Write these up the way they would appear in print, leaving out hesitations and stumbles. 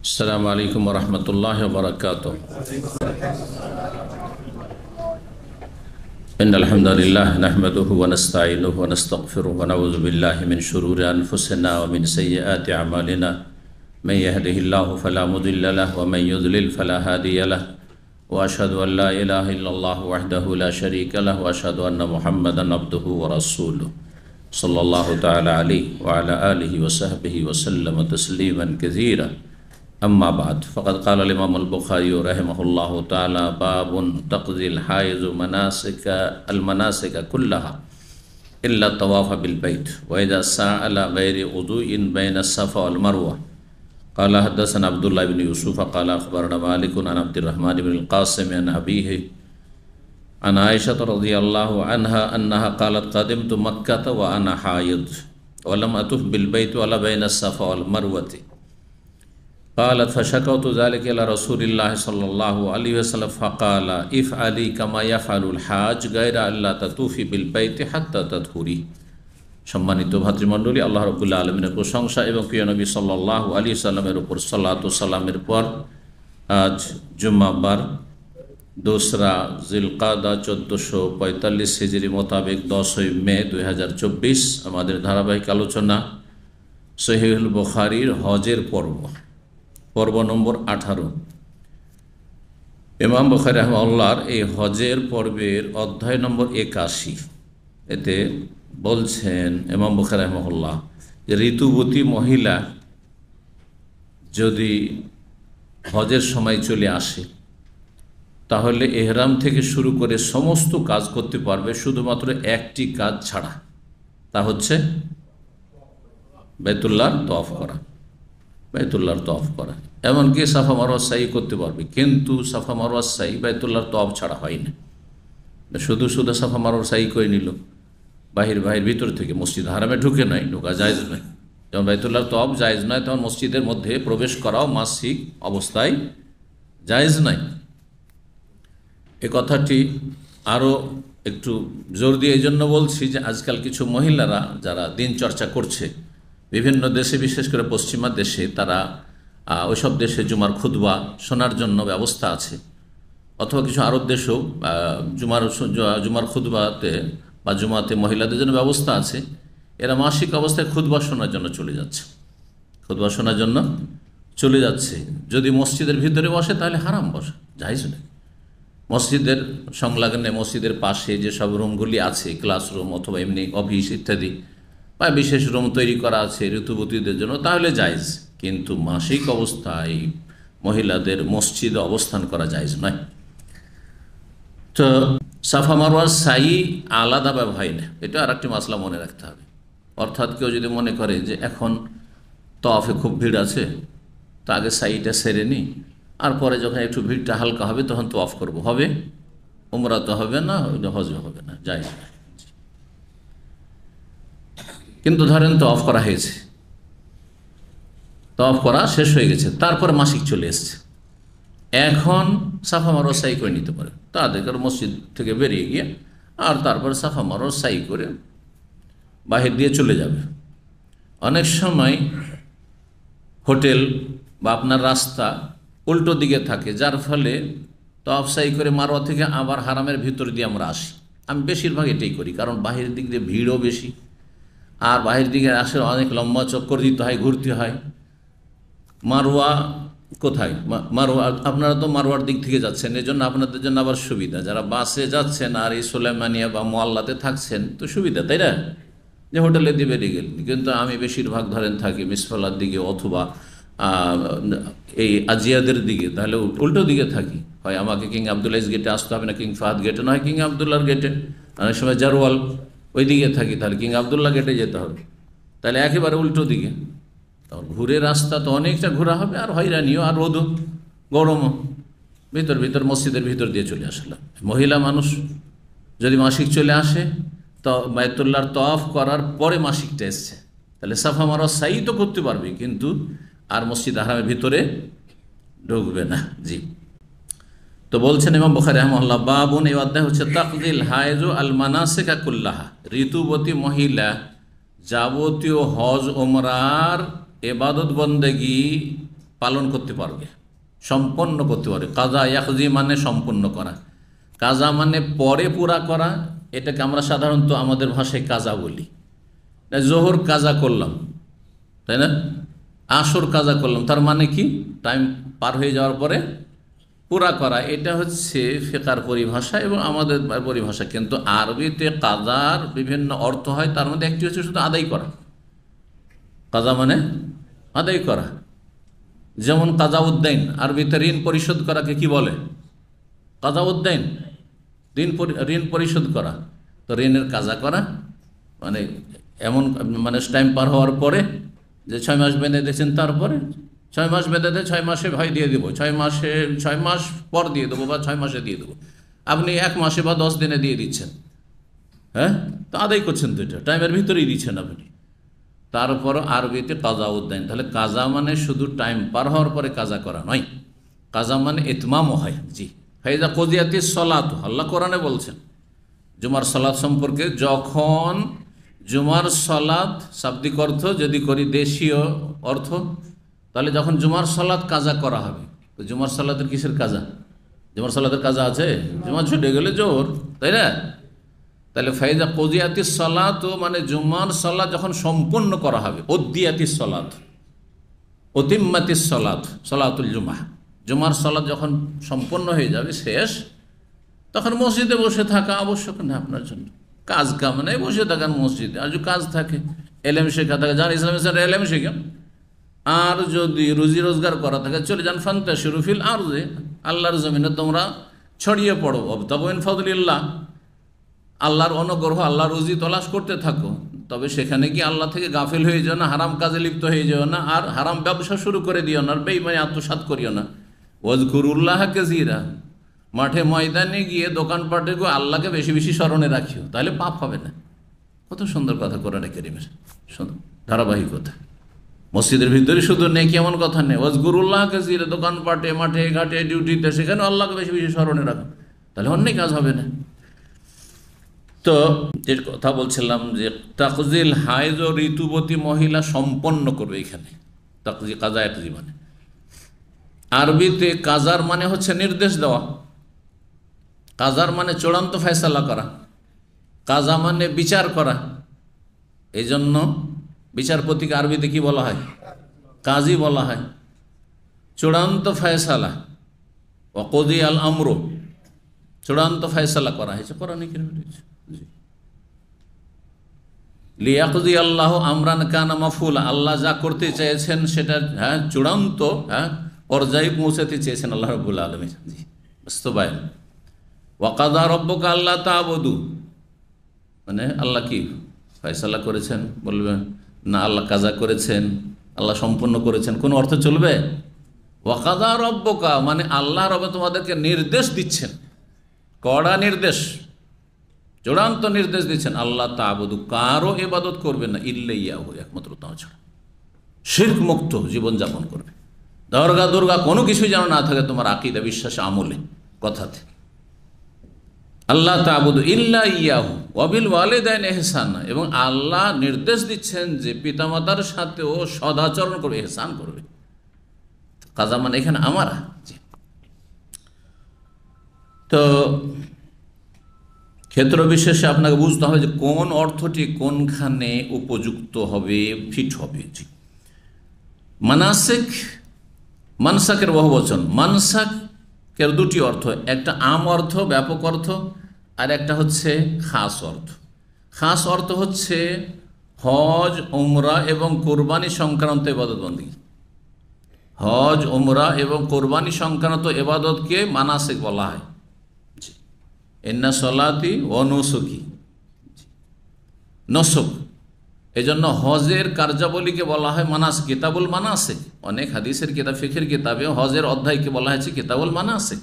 अस्सलामु अलैकुम वरहमतुल्लाहि वबरकातुह। इन्नल हम्दुलिल्लाह नहमदुहु व नस्तईनुहु व नस्तगफिरुहु व नऊज़ु बिल्लाहि मिन शुरूरि अनफुसिना व मिन सय्यिआति अमालिना मन यहदिहिल्लाहु फला मुदिल्ल लहु व मन युद्लिल फला हादिय लहु व अशहदु अन ला इलाहा इल्लल्लाहु वहदहु ला शरीका लहु व अशहदु अन्न मुहम्मदन अब्दुहु व रसूलुहु सल्लल्लाहु तआला अलैहि व अला आलिहि व सहबिहि व सल्लम तस्लीमन कसीरा। अम्मा बाद फ़क़द क़ाल इमाम अल-बुख़ारी रहमहुल्लाहु तआला बाबुन तक़ज़िल हाइज़ु मनासिक कुल्लहा इल्ला तवाफ़ बिल बैत व इज़ा सअला गैरि वुज़ूइन बैन अस्सफ़ा वल मरवा। क़ाल हद्दसना अब्दुल्लाह इब्न यूसुफ़ क़ाल अख़बरना मालिक अन अब्दिर्रहमान इब्न अल-क़ासिम अन अबीहि अन आयशा रज़ियल्लाहु अन्हा अन्नहा क़ालत क़दिमतु मक्कत व अना हाइज़ व लम अतुफ़ बिल बैत वला बैन अस्सफ़ा वल मरवति। क़ालत फ़शकौतु ज़ालिका इला रसूलिल्लाहि सल्लल्लाहु अलैहि वसल्लम फ़क़ाल इफ़अली कमा यफ़अलुल हाज गैरा अल्ला ततूफ़ी बिल बैति हत्ता तत्हुरी। सम्मानित भातृमंडলী, আল্লাহ রাব্বুল আলামিনের প্রশংসা এবং প্রিয় নবী সাল্লাল্লাহু আলাইহি সাল্লামের উপর সালাত ও সালামের পর আজ জুম্মাবার दूसरा जिलकादा 1445 हिजरी मोताबिक 10 मे 2024 আমাদের ধারাবাহিক আলোচনা সহিহুল বুখারীর হজের পর্ব নম্বর 18। ইমাম বুখারী রাহিমাহুল্লাহর এই হজের পর্বের অধ্যায় নম্বর 81। এতে বলছেন ইমাম বুখারী রাহিমাহুল্লাহ যে ঋতুবতী মহিলা যদি হজের সময় চলে আসে তাহলে এহরাম থেকে শুরু করে সমস্ত কাজ করতে পারবে, শুধুমাত্র একটি কাজ ছাড়া, তা হচ্ছে বাইতুল্লাহর তওয়াফ করা। এমনকি সাফা মারওয়া সাই করতে পারবে, কিন্তু সাফা মারওয়া সাই বাইতুল্লাহর তওয়াফ ছাড়া হয় না। শুধু সাফা মারওয়া সাই করে নিল, বাহির ভিতর থেকে মসজিদ হারামে ঢুকে নয়, ঢোকা জায়েজ নয়। যেমন বাইতুল্লাহর তওয়াফ জায়েজ নয়, তেমন মসজিদের মধ্যে প্রবেশ করাও মাসিক অবস্থায় জায়েজ নয়। এ কথাটি আরও একটু জোর দিয়ে এই জন্য বলছি যে আজকাল কিছু মহিলারা যারা দিন চর্চা করছে বিভিন্ন দেশে, বিশেষ করে পশ্চিমা দেশে, তারা ওইসব দেশে জুমার খুতবা শোনার জন্য ব্যবস্থা আছে, অথবা কিছু আরব দেশেও জুমার খুতবাতে বা জুমাতে মহিলাদের জন্য ব্যবস্থা আছে। এরা মাসিক অবস্থায় খুতবা শোনার জন্য চলে যাচ্ছে। যদি মসজিদের ভিতরে বসে তাহলে হারাম বসে, জায়েজ নয়। মসজিদের সংলগ্নে, মসজিদের পাশে যেসব রুমগুলি আছে, ক্লাসরুম অথবা এমনি অফিস ইত্যাদি, বা বিশেষ রুম তৈরি করা আছে ঋতুবতীদের জন্য, তাহলে জায়েজ। কিন্তু মাসিক অবস্থায় মহিলাদের মসজিদে অবস্থান করা জায়েজ নয়। তো সাফা মারওয়ার সাই আলাদাভাবে হয় না, এটা আর একটি মাসলা মনে রাখতে হবে। অর্থাৎ কেউ যদি মনে করে যে এখন তওয়াফে খুব ভিড় আছে, তো আগে সাইটা সেরে নিই, আর পরে যখন একটু ভিড়টা হালকা হবে তখন তওয়াফ করবো, হবে? উমরা তো হবে না, হজ হবে না, জায়েজ না। কিন্তু ধরেন তওয়াফ করা হয়েছে, তওয়াফ করা শেষ হয়ে গেছে, তারপরে মাসিক চলে এসছে, এখন সাফা মারওয়া সাই করে নিতে পারে। তাদের মসজিদ থেকে বেরিয়ে গিয়ে আর তারপরে সাফা মারওয়া সাই করে বাহির দিয়ে চলে যাবে। অনেক সময় হোটেল বা আপনার রাস্তা উল্টো দিকে থাকে, যার ফলে তওয়াফ সাই করে মারওয়া থেকে আবার হারামের ভিতর দিয়ে আমরা আসি। আমি বেশিরভাগ এটাই করি, কারণ বাহিরের দিক দিয়ে ভিড়ও বেশি, আর বাহিরের দিকে আসে অনেক লম্বা চক্কর দিতে হয়, ঘুরতে হয়। মারওয়া কোথায়? মারওয়া, আপনারা তো মারওয়ার দিক থেকে যাচ্ছেন, এই জন্য আপনাদের জন্য আবার সুবিধা। যারা বাসে যাচ্ছেন আর এই সুলাইমানিয়া বা মোয়াল্লাতে থাকছেন তো সুবিধা, তাই না, যে হোটেলে দিয়ে বেরিয়ে গেলেন। কিন্তু আমি বেশিরভাগ ধরেন থাকি মিসফালার দিকে অথবা এই আজিয়াদের দিকে, তাহলে উল্টো দিকে থাকি। হয় আমাকে কিং আবদুল্লাহ গেটে আসতে হবে না, কিং ফাহাদ গেটে, নয় কিং আবদুল্লাহর গেটে। অনেক সময় জারওয়াল ওই দিকে থাকি, তাহলে কিং আবদুল্লাহ গেটে যেতে হবে, তাহলে একেবারে উল্টো দিকে। তখন ঘুরে রাস্তা তো অনেকটা ঘোরা হবে, আর হয়রানিও, আর রোদও, গরমও। ভিতর মসজিদের ভিতর দিয়ে চলে আসলাম। মহিলা মানুষ যদি মাসিক চলে আসে, তো বাইতুল্লাহর তওয়াফ করার পরে মাসিকটা এসছে, তাহলে সাফা মারওয়া সাই তো করতে পারবে, কিন্তু আর মসজিদ হারামের ভিতরে ঢুকবে না। জি, তো বলছেন ইমাম বুখারী রাহিমাহুল্লাহ বাবুন, এই অধ্যায় হচ্ছে তাকযিল হায়জু আল মানাসিকা কুল্লাহা, ঋতুবতী মহিলা যাবতীয় হজ ওমরার ইবাদত বন্দেগী পালন করতে পারবে, সম্পন্ন করতে পারবে। কাজা ইয়াকজি মানে সম্পন্ন করা, কাজা মানে পরে পুরা করা। এটাকে আমরা সাধারণত আমাদের ভাষায় কাজা বলি। জোহর কাজা করলাম, তাই না? আসর কাজা করলাম, তার মানে কি? টাইম পার হয়ে যাওয়ার পরে পুরা করা। এটা হচ্ছে ফিকহের পরিভাষা এবং আমাদের পরিভাষা। কিন্তু আরবিতে কাজার বিভিন্ন অর্থ হয়, তার মধ্যে একটি হচ্ছে শুধু আদায় করা। কাজা মানে আদায় করা। যেমন কাজাউদ্দাইন, আরবিতে ঋণ পরিশোধ করাকে কি বলে? কাজাউদ্দাইন, ঋণ পরিশোধ করা। তো ঋণের কাজা করা মানে এমন, মানে টাইম পার হওয়ার পরে যে 6 মাস বেঁধে দিয়েছেন, তারপরে 6 মাস বেঁধে দেয়, 6 মাসে ভাই দিয়ে দেবো, 6 মাস পর দিয়ে দেবো, বা 6 মাসে দিয়ে দেবো। আপনি 1 মাসে বা 10 দিনে দিয়ে দিচ্ছেন, হ্যাঁ, তো আদায় করছেন তো, এটা টাইমের ভিতরেই দিচ্ছেন আপনি। তারপর আরবিতে কাজা উদ্দাইন। তাহলে কাজা মানে শুধু টাইম পার হওয়ার পরে কাজা করা নয়, কাজা মানে ইতমামও হয়। জি, ফাইজা কজিয়াতিস সলাত, আল্লাহ কোরআনে বলছেন জুমার সলাত সম্পর্কে, যখন জুমার সলাত শাব্দিক অর্থ যদি করি দেশীয় অর্থ, তাহলে যখন জুমার সলাত কাজা করা হবে। তো জুমার সলাতের কিসের কাজা? জুমার সলাতের কাজা আছে? জুমা ছুটে গেলে জোর, তাই না? তাহলে ফাইজা কজিয়াতিস সলাত মানে জুমার সলাত যখন সম্পূর্ণ করা হবে। উদ্দিয়াতিস সলাত, অতিম্মাতিস সলাত, সলাতুল জুমা, জুমার সলাত যখন সম্পূর্ণ হয়ে যাবে, শেষ, তখন মসজিদে বসে থাকা আবশ্যক না আপনার জন্য। কাজ কাম নেই, বসে থাকার মসজিদে। আর যদি কাজ থাকে, এলেম শেখা থাকে, যান ইসলামের সাথে এলেম শেখেন। আর যদি রুজি রোজগার করা থাকে, চলে যান ফান্তাশিরু ফিল আরদি, আল্লাহর জমিনে তোমরা ছড়িয়ে পড়ো। ওয়াবতাগু মিন ফাদলিল্লাহ, আল্লাহর অনুগ্রহ, আল্লাহর রুজি তলাশ করতে থাকো। তবে সেখানে কি আল্লাহ থেকে গাফিল হয়ে যাও না, হারাম কাজে লিপ্ত হয়ে যাও না, আর হারাম ব্যবসা শুরু করে দিও না, আর বেঈমানি আত্মসাৎ করিও না। ওয়াজকুরুল্লাহ কাসীরা, মাঠে ময়দানে গিয়ে দোকানপাটে গিয়ে আল্লাহকে বেশি বেশি স্মরণে রাখিও, তাহলে পাপ হবে না। কত সুন্দর কথা কোরআনে কারীমের, সুন্দর ধারাবাহিকতা। মসজিদের ভিতরে শুধু নেই এমন কথা নেই, ওয়াজকুরুল্লাহ কাসীরা, দোকানপাটে, মাঠে ঘাটে, ডিউটিতে, সেখানে আল্লাহকে বেশি বেশি স্মরণে রাখো, তাহলে অন্যায় কাজ হবে না। তো যে কথা বলছিলাম যে তাকজিল হায়েজ ও ঋতুবতী মহিলা সম্পন্ন করবে এখানে তাকজি কাজায়াত জীবনে। আরবিতে কাজার মানে হচ্ছে নির্দেশ দেওয়া, কাজার মানে চূড়ান্ত ফয়সালা করা, কাজা মানে বিচার করা। এই জন্য বিচারপতিকে আরবিতে কি বলা হয়? কাজী বলা হয়। চূড়ান্ত ফয়সালা, ওয়াকদি আল আমর, চূড়ান্ত ফয়সালা করা হয়েছে কোরআনে কারীমে রয়েছে। লিয়াকদি আল্লাহ আমরান কানা মাফুলা, আল্লাহ যা করতে চেয়েছেন সেটা চূড়ান্ত পর্যায়ে পৌঁছাতে চেয়েছেন আল্লাহ রাব্বুল আলামিন। জি, বাস্তবায়ন। ওয়াকাদা রব্বুকা আল্লাহ তা'বুদু, মানে আল্লাহ কি ফয়সালা করেছেন, বলবেন না আল্লাহ কাজা করেছেন, আল্লাহ সম্পূর্ণ করেছেন, কোন অর্থ চলবে? ওয়াকাদা রব্বুকা মানে আল্লাহ রব তোমাদেরকে নির্দেশ দিচ্ছেন, কড়া নির্দেশ, চূড়ান্ত নির্দেশ দিচ্ছেন, আল্লাহ তা'বুদু, কারো ইবাদত করবে না, ইল্লা ইয়াহু, একমাত্র তাঁর ছাড়া, শিরক মুক্ত জীবনযাপন করবে। দরগা দুর্গা কোনো কিছুই যেন না থাকে তোমার আকীদা, বিশ্বাস, আমলে, কথাতে। আল্লাহ তা'বুদু ইল্লা ইয়াহু ওয়া বিল ওয়ালিদাইনি ইহসানা, এবং আল্লাহ নির্দেশ দিচ্ছেন যে পিতামাতার সাথেও সদাচরণ করবে, ইহসান করবে। কাজা মানে এখানে আমারা। তো ক্ষেত্র বিশেষে আপনাকে বুঝতে হবে যে কোন অর্থটি কোনখানে উপযুক্ত হবে, ফিট হবে। মানাসিক, মানসাকের বহুবচন। মানসাকের দুটি অর্থ, একটা আম অর্থ, ব্যাপক অর্থ, আর একটা হচ্ছে খাস অর্থ। খাস অর্থ হচ্ছে হজ, উমরা এবং কোরবানি সংক্রান্ত ইবাদতবন্দি। হজ, উমরা এবং কোরবানি সংক্রান্ত ইবাদতকে মানাসিক বলা হয়। ইন্না সলাতি ও নুসুকি, নসুক। এই জন্য হজের কার্যাবলীকে বলা হয় মানাসিক, কিতাবুল মানাসিক। অনেক হাদিসের কিতাব, ফিকহের কিতাবে হজের অধ্যায়কে বলা হয়েছে কিতাবুল মানাসিক।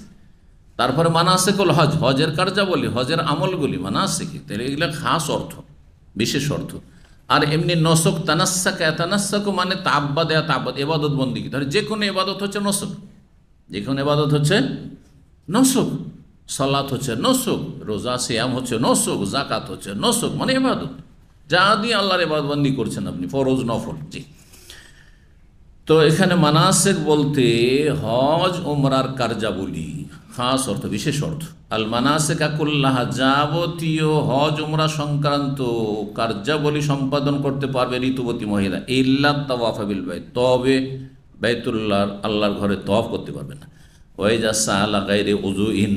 তারপরে মানাসিকুল হজ, হজের কার্যাবলী, হজের আমলগুলি মানাসিক। তাহলে এগুলো খাস অর্থ, বিশেষ অর্থ। আর এমনি নসুক, তানাস্সাকা, তানাস্সাকু মানে তাব্বাদ, তাব্বাদ ইবাদত বন্দেগী। তাহলে যে কোনো ইবাদত হচ্ছে নসুক, যে কোনো ইবাদত হচ্ছে নসুক। সালাত হচ্ছে নসুক, রোজা সিয়াম হচ্ছে নসুক, যাকাত হচ্ছে নসুক, মানে ইবাদত, যা দিয়ে আল্লাহর ইবাদতবন্দি করছেন আপনি, ফরজ নফল। জি, তো এখানে মানাসিক বলতে হজ ওমরার কার্যাবলী, খাস অর্থ, বিশেষ অর্থ। আল মানাসিকা কুল্লাহা, যাবতীয় হজ ওমরা সংক্রান্ত কার্যাবলী সম্পাদন করতে পারবে ঋতুবতী মহিলা, ইল্লা তাওয়াফা বিল বাইত, তবে বাইতুল্লাহর আল্লাহর ঘরে তওয়াফ করতে পারবে না। ওয়াইজা সাআলা গায়রে উযুইন,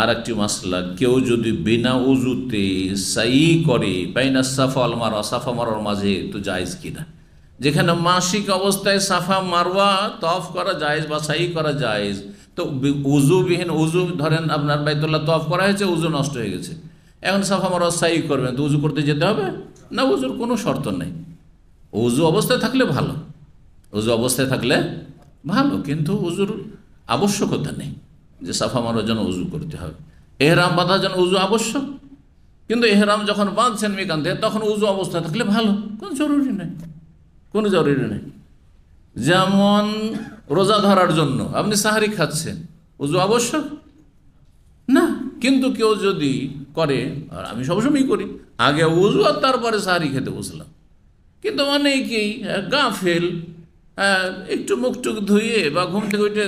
আর একটি মাসলা, কেউ যদি বিনা উজুতে সাই করে বাইনা সাফা ওয়াল মারওয়া, সাফা মারওয়ার মাঝে, তো জায়েজ কিনা। যেখানে মাসিক অবস্থায় সাফা মারওয়া তওয়াফ করা জায়েজ বা সাই করা জায়েজ, তো উজুবিহীন, উজু ধরেন আপনার বাইতুল্লাহ তওয়াফ করা হয়েছে, উজু নষ্ট হয়ে গেছে, এখন সাফা মারওয়া সাই করবেন, তো উজু করতে যেতে হবে না? উজুর কোনো শর্ত নেই। উজু অবস্থায় থাকলে ভালো, উজু অবস্থায় থাকলে ভালো, কিন্তু উজুর আবশ্যকতা নেই যে সাফা মারার জন্য উজু করতে হবে। এহরাম বাঁধার জন্য উজু আবশ্যক, কিন্তু এহরাম যখন বাঁধছেন মিকান থেকে, তখন উজু অবস্থায় থাকলে ভালো, কোনো জরুরি নেই, কোনো জরুরি নেই। যেমন রোজা ধরার জন্য আপনি সাহারি খাচ্ছেন, উজু আবশ্যক না, কিন্তু কেউ যদি করে, আর আমি সবসময় করি, আগে উজু আর তারপরে সাহারি খেতে বসলাম, কিন্তু অনেকেই গাফেল, একটু মুখ টুক ধুয়ে বা ঘুম থেকে উঠে,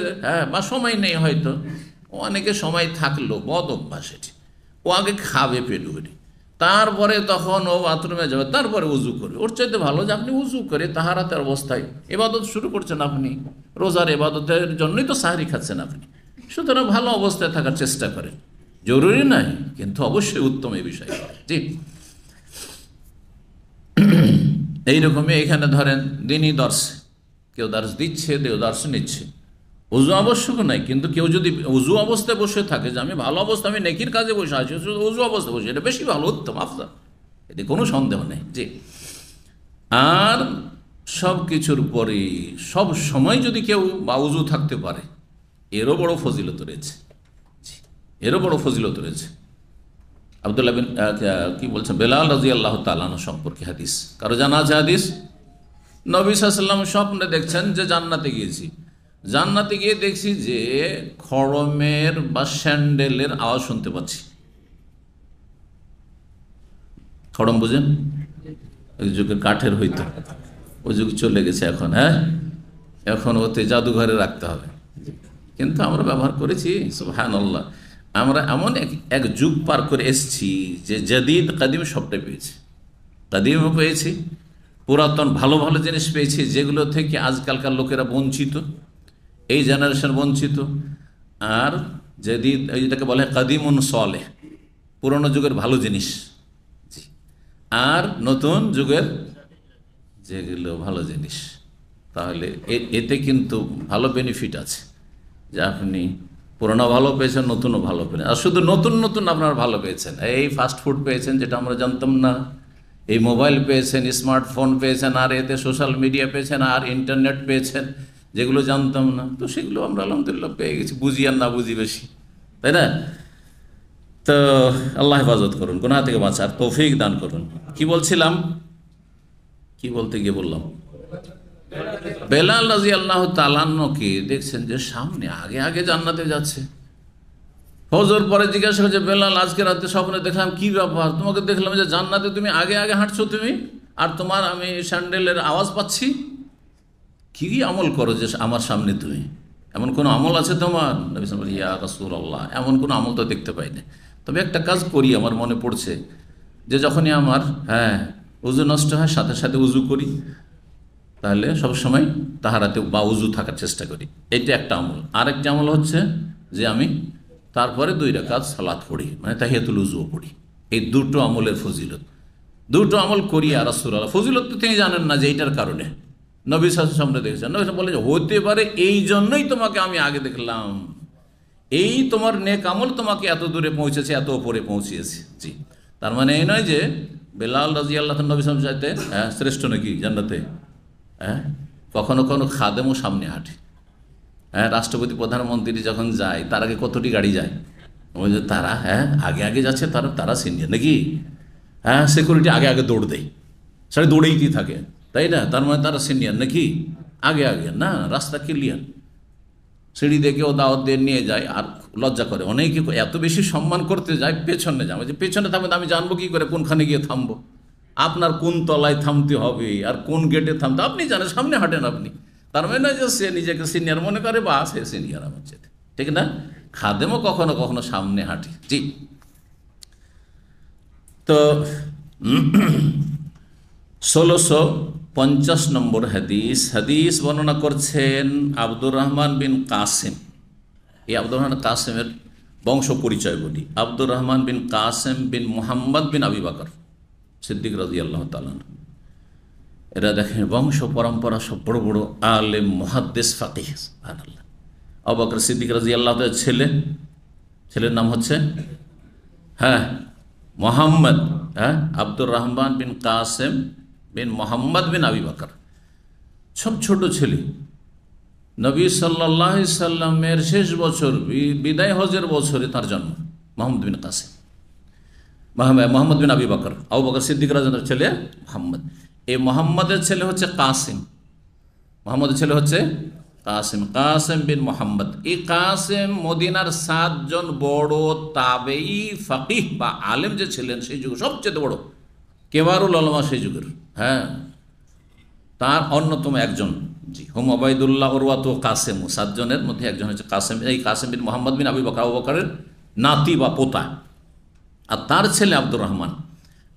বা সময় নেই হয়তো, অনেকে সময় থাকলো, বদ অভ্যাস এটি, ও আগে খাবে পেট ভরে, তারপরে তখন ও বাথরুমে যাবে, তারপরে উজু করবে। ওর চাইতে ভালো যে আপনি উজু করে তাহারাতের অবস্থায় এবাদত শুরু করছেন, আপনি রোজার এবাদতের জন্যই তো সাহারি খাচ্ছেন আপনি, সুতরাং ভালো অবস্থায় থাকার চেষ্টা করেন, জরুরি নাই, কিন্তু অবশ্যই উত্তম এই বিষয়। জি, এইরকমই এখানে ধরেন দিনই দর্শ, কেউ দার্স দিচ্ছে, কেউ দার্স নিচ্ছে, উজু আবশ্যক নাই, কিন্তু কেউ যদি উজু অবস্থায় বসে থাকে, যে আমি ভালো অবস্থা, আমি নেকির কাজে বসে আছি, উজু অবস্থায় বসে, এটা বেশি ভালো, উত্তম, আফজাল, এতে কোনো সন্দেহ নেই। জি, আর সব কিছুর পরে সব সময় যদি কেউ বা উজু থাকতে পারে, এরও বড় ফজিলত রয়েছে, এরও বড় ফজিলত রয়েছে। আব্দুল্লাহ বিন কি বলছেন, বেলাল রাদিয়াল্লাহু তাআলা আনহু সম্পর্কে হাদিস, কারো জানা আছে হাদিস? নবী সাল্লাল্লাহু আলাইহি ওয়াসাল্লাম স্বপ্নে দেখছেন যে জান্নাতে গিয়েছি, জান্নাতে গিয়ে দেখছি যে খড়মের বা স্যান্ডেলের আওয়াজ শুনতে পাচ্ছি। খড়ম বুঝেন? ওই যুগে কাঠের হইতো, ওই যুগ চলে গেছে এখন। এখন ওতে জাদুঘরে রাখতে হবে, কিন্তু আমরা ব্যবহার করেছি, সুবহানাল্লাহ। আমরা এমন এক যুগ পার করে এসেছি যে জাদিদ কাদিম সবটাই পেয়েছি, কাদিমও পেয়েছি, পুরাতন ভালো ভালো জিনিস পেয়েছি, যেগুলো থেকে আজকালকার লোকেরা বঞ্চিত, এই জেনারেশন বঞ্চিত। আর জাদিদ, যেটাকে বলে কাদিমুন সালেহ, পুরনো যুগের ভালো জিনিস, আর নতুন যুগের যেগুলো ভালো জিনিস। তাহলে এতে কিন্তু ভালো বেনিফিট আছে, যে আপনি পুরোনো ভালো পেয়েছেন, নতুনও ভালো পেয়েছেন, আর শুধু নতুন নতুন আপনারা ভালো পেয়েছেন। এই ফাস্ট ফুড পেয়েছেন, যেটা আমরা জানতাম না, এই মোবাইল পেয়েছেন, স্মার্টফোন পেয়েছেন, আর এতে সোশ্যাল মিডিয়া পেয়েছেন, আর ইন্টারনেট পেয়েছেন, যেগুলো জানতাম না, তো সেগুলো আমরা আলহামদুলিল্লাহ পেয়ে গেছি, বুঝি আর না বুঝি বেশি, তাই না? তো আল্লাহ হেফাজত করুন, গুনাহ থেকে বাঁচার তৌফিক দান করুন। কি বলছিলাম, কি বলতে গিয়ে বললাম, বেলাল রাদিয়াল্লাহু তাআলা আনহুকে দেখছেন যে সামনে আগে আগে জান্নাতে যাচ্ছে। ফজর পরে জিজ্ঞাসা করছে, বেলাল আজকে রাতে স্বপ্নে দেখলাম, কি ব্যাপার, তোমাকে দেখলাম যে জান্নাতে তুমি আগে আগে হাঁটছো তুমি, আর তোমার আমি স্যান্ডেলের আওয়াজ পাচ্ছি, কি আমল করো যে আমার সামনে তুমি, এমন কোনো আমল আছে তোমার? নবী সাল্লাল্লাহু আলাইহি ওয়াসাল্লাম বলেন, ইয়া রাসূলুল্লাহ, এমন কোনো আমল তো দেখতে পাই না, তবে একটা কাজ করি, আমার মনে পড়ছে যে যখনই আমার উজু নষ্ট হয়, সাথে সাথে উজু করি, তাহলে সবসময় তাহারাতে বা উজু থাকার চেষ্টা করি, এইটা একটা আমল। আরেকটা আমল হচ্ছে যে আমি তারপরে 2 রাকাত সালাত পড়ি, মানে তাহিয়াতুল উজুও পড়ি। এই দুটো আমলের ফজিলত, দুটো আমল করি। আর রাসূলুল্লাহ ফজিলত তো তিনি জানেন না যে এইটার কারণে, নবী সাল্লাল্লাহু আলাইহি ওয়াসাল্লাম সামনে দেখেছেন, নবী বলে যে হতে পারে এই জন্যই তোমাকে আমি আগে দেখলাম, এই তোমার নেক আমল তোমাকে এত দূরে পৌঁছেছে, এত উপরে পৌঁছিয়েছে। জি, তার মানে এই নয় যে বেলাল রাদিয়াল্লাহু আনহু নবী সাল্লাল্লাহু আলাইহি ওয়াসাল্লাম চাইতে শ্রেষ্ঠ নাকি জান্নাতে। কখনো কখনো খাদেমও সামনে হাঁটে। রাষ্ট্রপতি প্রধানমন্ত্রী যখন যায়, তার আগে কতটি গাড়ি যায়, ওই যে তারা আগে আগে যাচ্ছে, তারা সিনিয়র নাকি, সিকিউরিটি আগে আগে দৌড় দেয়, সারা দৌড়েইতেই থাকে, তাই না? তার মানে তারা সিনিয়র নাকি, আগে আগে না, রাস্তা ক্লিয়ার, সিঁড়ি দেখে ও দাওয়াত দিয়ে নিয়ে যায়। আর লজ্জা করে অনেকে, এত বেশি সম্মান করতে যায়, পেছনে যাবে, যে পেছনে থামবে, আমি জানবো কি করে কোনখানে গিয়ে থামবো, আপনার কোন তলায় থামতে হবে আর কোন গেটে থামতে আপনি জানেন, সামনে হাঁটেন আপনি, তার মানে না যে সে নিজেকে সিনিয়র মনে করে বা সে সিনিয়র আমার চেয়ে, ঠিক না? খাদেমও কখনো কখনো সামনে হাঁটে। জি, তো 1650 নম্বর হাদিস বর্ণনা করছেন আব্দুর রহমান বিন কাসেম। এই আব্দুর রহমান কাসেমের বংশ পরিচয় বলি। আব্দুর রহমান বিন কাসেম বিন মুহাম্মদ বিন আবি বকর সিদ্দিক রাদিয়াল্লাহু তাআলা, এরা দেখেন বংশ পরম্পরা সব বড় বড় আলেম, মুহাদ্দিস, ফাকিহ। সুবহানাল্লাহ। আবু বকর সিদ্দিক রাদিয়াল্লাহু তাআলার ছেলের নাম হচ্ছে মোহাম্মদ, আব্দুর রহমান বিন কাসেম বিন মোহাম্মদ বিন আবি বকর। সব ছোট ছেলে। নবী সাল্লাল্লাহু আলাইহি সাল্লামের শেষ বছর, বিদায় হজের বছরে তার জন্ম। মোহাম্মদ বিন কাসেম, মোহাম্মদ বিন আবি বকর, আবু বকর সিদ্দিক রাদিয়াল্লাহু ছেলে মোহাম্মদ। এই মোহাম্মদের ছেলে হচ্ছে কাসেম, মোহাম্মদের ছেলে হচ্ছে কাসেম, কাসেম বিন মোহাম্মদ। এই কাসেম মদিনার 7 জন বড় তাবেঈ ফাকিহ বা আলেম যে ছিলেন সেই যুগে সবচেয়ে বড় কেবারুল উলামা সেই যুগের, তার অন্যতম একজন। জি, হুম ওবায়দুল্লাহ উরওয়াত ও কাসেম, 7 জনের মধ্যে একজন হচ্ছে কাসেম। এই কাসেম বিন মোহাম্মদ বিন আবি বকর, আবু বকরের নাতি বা পোতা। আর তার ছেলে আব্দুর রহমান।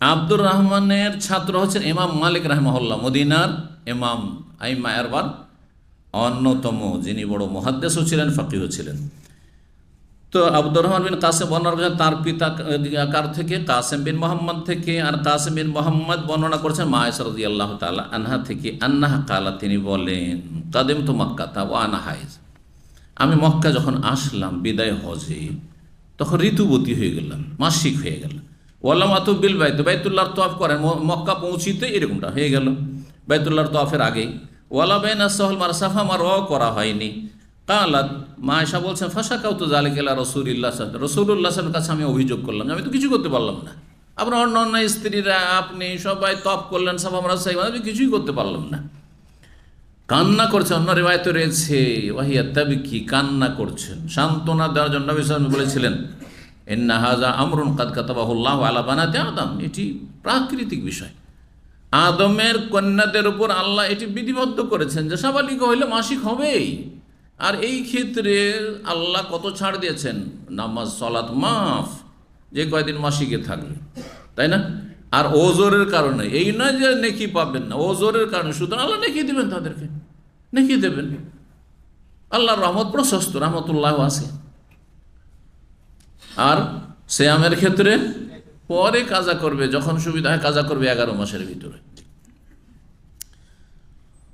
আব্দুর রহমানের ছাত্র হচ্ছেন ইমাম মালিক রাহিমাহুল্লাহ, মদিনার ইমাম আইম্মা আরবার অন্যতম, যিনি বড় মুহাদ্দিসও ছিলেন, ফাকিহও ছিলেন। তো আব্দুর রহমান বিন কাসেম বর্ণনা করেছেন তার পিতা কার থেকে? কাসেম বিন মোহাম্মদ থেকে। আর কাসেম বিন মোহাম্মদ বর্ণনা করেছেন মা আয়েশা রাদিয়াল্লাহু তাআলা আনহা থেকে, আন্নাহা কালা, তিনি বলেন, কাদিমতু মাক্কাতা ওয়া আনা হাইজ, আমি মক্কা যখন আসলাম বিদায় হজে, তখন ঋতুবতী হয়ে গেলাম, মাসিক হয়ে গেল। ওয়ালাম আতু বিল বাইত, বাইতুল্লাহর তওয়াফ করেন, মক্কা পৌঁছিতে এরকমটা হয়ে গেল বাইতুল্লাহর তওয়াফের আগেই। ওয়ালা বাইনা সাহল মার, সাফা মারওয়া করা হয়নি। কালাত, মা আয়েশা বলছেন, ফাশাকাউতু যালিকা ইলা রাসূলিল্লাহ, রাসূলুল্লাহ সাল্লাল্লাহু আলাইহি ওয়াসাল্লামের কাছে আমি অভিযোগ করলাম যে আমি তো কিছু করতে পারলাম না। আপনার অন্য অন্য স্ত্রীরা, আপনি সবাই তওয়াফ করলেন, সাফা মারওয়া সাই, আমি কিছুই করতে পারলাম না। কান্না করছে, অন্য রিওয়ায়াতে রয়েছে ওয়াহিয়া তাবকি, কান্না করছেন। সান্ত্বনা দেওয়ার জন্য নবী সাল্লাল্লাহু আলাইহি ওয়াসাল্লাম বলেছিলেন, ইন্না হাযা আমরুন কাদ কাতাবাহুল্লাহু আলা বানাতি আদম, এটি প্রাকৃতিক বিষয়, আদমের কন্যাদের উপর আল্লাহ এটি বিধিবদ্ধ করেছেন যে সাবালিকা হইলে মাসিক হবেই। আর এই ক্ষেত্রে আল্লাহ কত ছাড় দিয়েছেন, নামাজ সালাত মাফ, যে কয়দিন মাসিকে থাকবে, তাই না? আর ওজোরের কারণে, এই নয় যে নেকি পাবেন না, ওজোরের কারণে, সুতরাং আল্লাহ নেকি দেবেন, তাদেরকে নেকি দেবেন। আল্লাহর রহমত প্রশস্ত, রহমতুল্লাহ আছে। আর সিয়ামের ক্ষেত্রে পরে কাজা করবে, যখন সুবিধা হয় কাজা করবে 11 মাসের ভিতরে।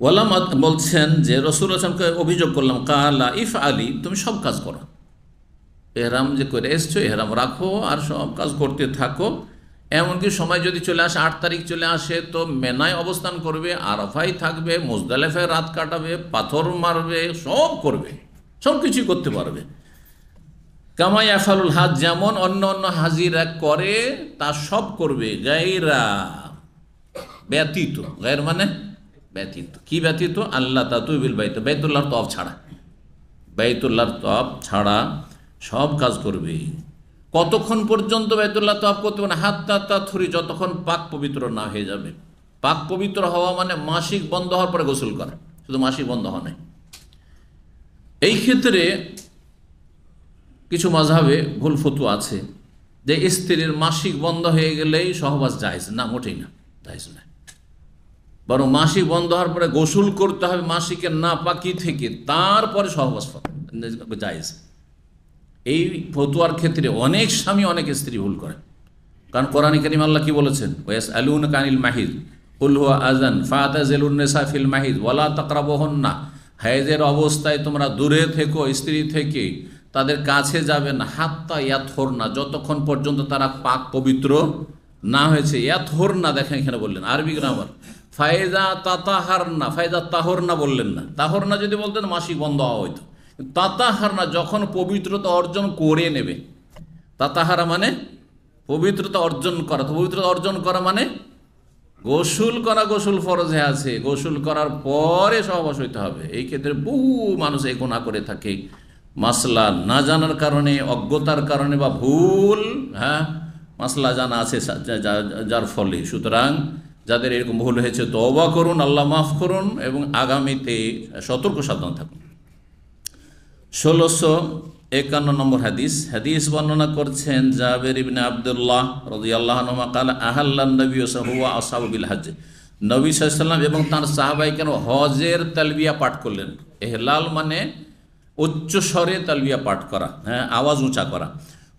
ওয়ালাম বলছেন যে রাসূল আসলামকে অভিযোগ করলাম, কালা ইফ আলী, তুমি সব কাজ করো, এহরাম যে করে এসছো এহরাম রাখো আর সব কাজ করতে থাকো। এমনকি সময় যদি চলে আসে, 8 তারিখ চলে আসে, তো মেনায় অবস্থান করবে, আরাফায় থাকবে, মুজদালিফায় রাত কাটাবে, পাথর মারবে, সব করবে, সব কিছুই করতে পারবে। কামা ইয়াফালুল হাজ, যেমন অন্য অন্য হাজিরা করে তা সব করবে। গায়রা, ব্যতীত, গায়র মানে ব্যতীত। কি ব্যতীত? আল্লাহ তাতুবিল বাইত, বাইতুল্লাহর তওয়াফ ছাড়া, বাইতুল্লাহর তওয়াফ ছাড়া সব কাজ করবে। কতক্ষণ পর্যন্ত বাইতুল্লাহ তওয়াফ করতে পারে? হাত্তা তাথুরি, যতক্ষণ পাক পবিত্র না হয়ে যাবে। পাক পবিত্র হওয়া মানে মাসিক বন্ধ হওয়ার পরে গোসল করা, শুধু মাসিক বন্ধ হওয়া নয়। এই ক্ষেত্রে কিছু মাযহাবে ভুল ফতোয়া আছে যে স্ত্রীর মাসিক বন্ধ হয়ে গেলেই সহবাস জায়েজ না, মোটেই না, জায়েজ না। বরং মাসিক বন্ধ হওয়ার পরে গোসল করতে হবে মাসিকের নাপাকি থেকে, তারপরে সহবাস জায়েজ। এই ফতোয়ার ক্ষেত্রে অনেক স্বামী অনেক স্ত্রী ভুল করে, কারণ কোরআনে কারীম আল্লাহ কি বলেছেন? ওয়াসআলুনাকা আনিল মাহিদ কুল হুয়া আযান ফাতাজিলুন নিসা ফিল মাহিদ ওয়ালা তাকরাবুহুন্না, হায়েজের অবস্থায় তোমরা দূরে থেকো স্ত্রী থেকে, তাদের কাছে যাবে না। হাত্তা ইয়াতহুরনা, যতক্ষণ পর্যন্ত তারা পাক পবিত্র না হয়েছে। ইয়াতহুরনা দেখেন এখানে বললেন, আরবি গ্রামার। ফায়দা তাতাহারনা, ফায়দা তাহরনা বললেন না। তাহরনা যদি বলতেন মাসিক বন্ধ হওয়া হইতো। তাতাহারনা, যখন পবিত্রতা অর্জন করে নেবে। তাতাহারা মানে পবিত্রতা অর্জন করা। তো পবিত্রতা অর্জন করা মানে গোসল করা, গোসল ফরজে আছে, গোসল করার পরে সহবাস হইতে হবে। এই ক্ষেত্রে বহু মানুষ এই গুনাহ করে থাকে, মাসলা না জানার কারণে, অজ্ঞতার কারণে বা ভুল মাসলা জানা আছে যার ফলে। সুতরাং যাদের এরকম ভুল হয়েছে তওবা করুন, আল্লাহ মাফ করুন এবং আগামীতে সতর্ক সাবধান থাকুন। 1651 নম্বর হাদিস বর্ণনা করছেন জাবের ইবনে আব্দুল্লাহ রাদিয়াল্লাহু আনহু قال আহাল্লা নবী সাল্লাল্লাহু আলাইহি ওয়াসাল্লাম বিল হজ। নবী সাল্লাল্লাহু আলাইহি ওয়াসাল্লাম এবং তার সাহাবায়ে কেন হজের তালবিয়া পাঠ করলেন। ইহলাল মানে উচ্চ স্বরে তালবিয়া পাঠ করা, হ্যাঁ, আওয়াজ উঁচা করা।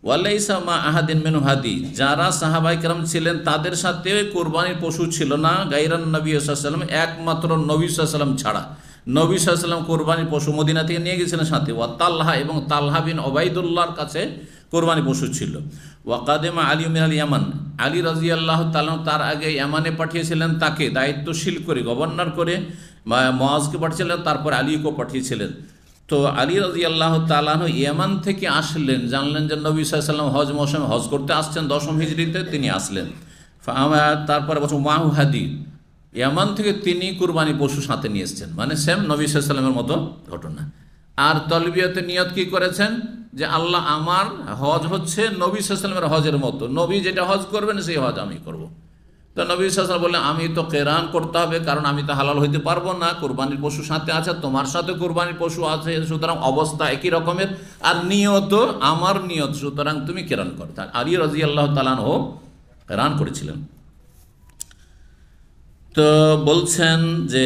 ওয়ালাইসা মা আহাদিন মিনহু হাদি, যারা সাহাবায়ে কেরাম ছিলেন তাদের সাথে কোরবানির পশু ছিল না, গায়রান নবী সাল্লাল্লাহু আলাইহি ওয়াসাল্লাম, একমাত্র নবী সাল্লাল্লাহু আলাইহি ওয়াসাল্লাম ছাড়া। নবী সাল্লাল্লাহু আলাইহি ওয়াসাল্লাম কোরবানির পশু মদিনা থেকে নিয়ে গেছিলেন সাথে। ওয়া তালহা, এবং তালহা বিন ওবাইদুল্লাহর কাছে কোরবানি পশু ছিল। ওয়াকাদেমা আলী মিনাল ইয়ামান, আলী রাদিয়াল্লাহু তাআলা তার আগে ইয়ামানে পাঠিয়েছিলেন, তাকে দায়িত্বশীল করে গভর্নর করে মুআজকে পাঠিয়েছিলেন, তারপর আলীকে পাঠিয়েছিলেন। তো আলী রাদিয়াল্লাহু তাআলা ইয়ামান থেকে আসলেন, জানলেন যে নবী সাল্লাল্লাহু আলাইহি ওয়াসাল্লাম হজ মৌসুমে হজ করতে আসছেন, 10ম হিজরিতে তিনি আসলেন। তারপরে বলছেন মাহু হাদি, ইয়ামান থেকে তিনি কুরবানি পশু সাথে নিয়ে এসেছেন, মানে সেম নবী সাল্লাল্লাহু আলাইহি ওয়াসাল্লামের মতো ঘটনা। আর তলবিয়াতে নিয়ত কি করেছেন যে আল্লাহ আমার হজ হচ্ছে নবী সাল্লাল্লাহু আলাইহি ওয়াসাল্লামের হজের মতো, নবী যেটা হজ করবেন সেই হজ আমি করব। তো নবী সাল্লাল্লাহু আলাইহি ওয়াসাল্লাম বললেন আমি তো কেরান করতে হবে, কারণ আমি তো হালাল হইতে পারবো না, কুরবানির পশু সাথে আছে, তোমার সাথে কুরবানির পশু আছে, সুতরাং অবস্থা একই রকমের, আর নিয়ত আমার নিয়ত, সুতরাং তুমি কেরান করো। আলী রাদিয়াল্লাহু তাআলা আনহু কেরান করেছিলেন। তো বলছেন যে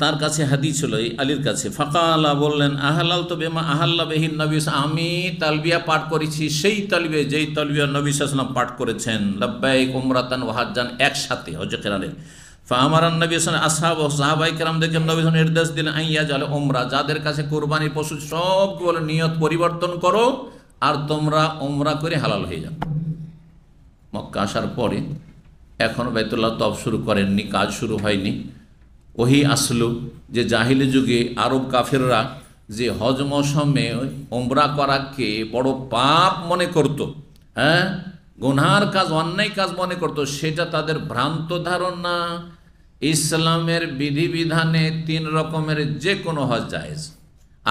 তার কাছে হাদিস ছিল আলীর কাছে, ফাকালা বললেন আহালাল তো বেমা আহাল্লা বেহিন নবী, আমি তালবিয়া পাঠ করেছি সেই তালবিয়া যেই তালবিয়া নবী সাল্লাল্লাহু আলাইহি ওয়াসাল্লাম পাঠ করেছেন, লাব্বাইক উমরাতান ওয়া হাজ্জান, একসাথে হজ কেরানের। ফাআমারান নবী সাল্লাল্লাহু আলাইহি ওয়াসাল্লাম আসহাব ও সাহাবায়ে কেরামদেরকে নবী সাল্লাল্লাহু আলাইহি ওয়াসাল্লাম নির্দেশ দিলেন আইয়া জালে উমরা, যাদের কাছে কুরবানির পশু সব বলে নিয়ত পরিবর্তন করো আর তোমরা উমরা করে হালাল হয়ে যাও। মক্কা আসার পরে এখনও বাইতুল্লাহ তওয়াফ শুরু করেননি, কাজ শুরু হয়নি। ওহি আসলো যে জাহিলি যুগে আরব কাফেররা যে হজ মৌসুমে উমরা করাকে বড় পাপ মনে করত, হ্যাঁ, গুনহার কাজ, অন্যায় কাজ মনে করত, সেটা তাদের ভ্রান্ত ধারণা। ইসলামের বিধিবিধানে 3 রকমের যে কোনো হজ জায়েজ,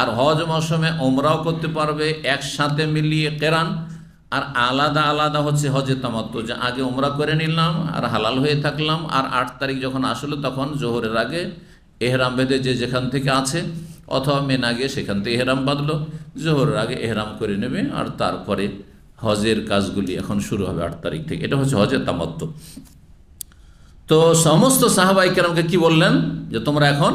আর হজ মৌসুমে উমরাও করতে পারবে একসাথে মিলিয়ে কেরান, আর আলাদা আলাদা হচ্ছে হজে তামাত্তু, যে আগে উমরা করে নিলাম আর হালাল হয়ে থাকলাম, আর 8 তারিখ যখন আসলো তখন জোহরের আগে এহরাম বেঁধে যে যেখান থেকে আছে, অথবা মেনা গিয়ে সেখান থেকে এহরাম বাঁধলো, জোহরের আগে এহরাম করে নেবে, আর তারপরে হজের কাজগুলি এখন শুরু হবে 8 তারিখ থেকে। এটা হচ্ছে হজের তামাত্তু। তো সমস্ত সাহাবায়ে কেরামকে কি বললেন যে তোমরা এখন,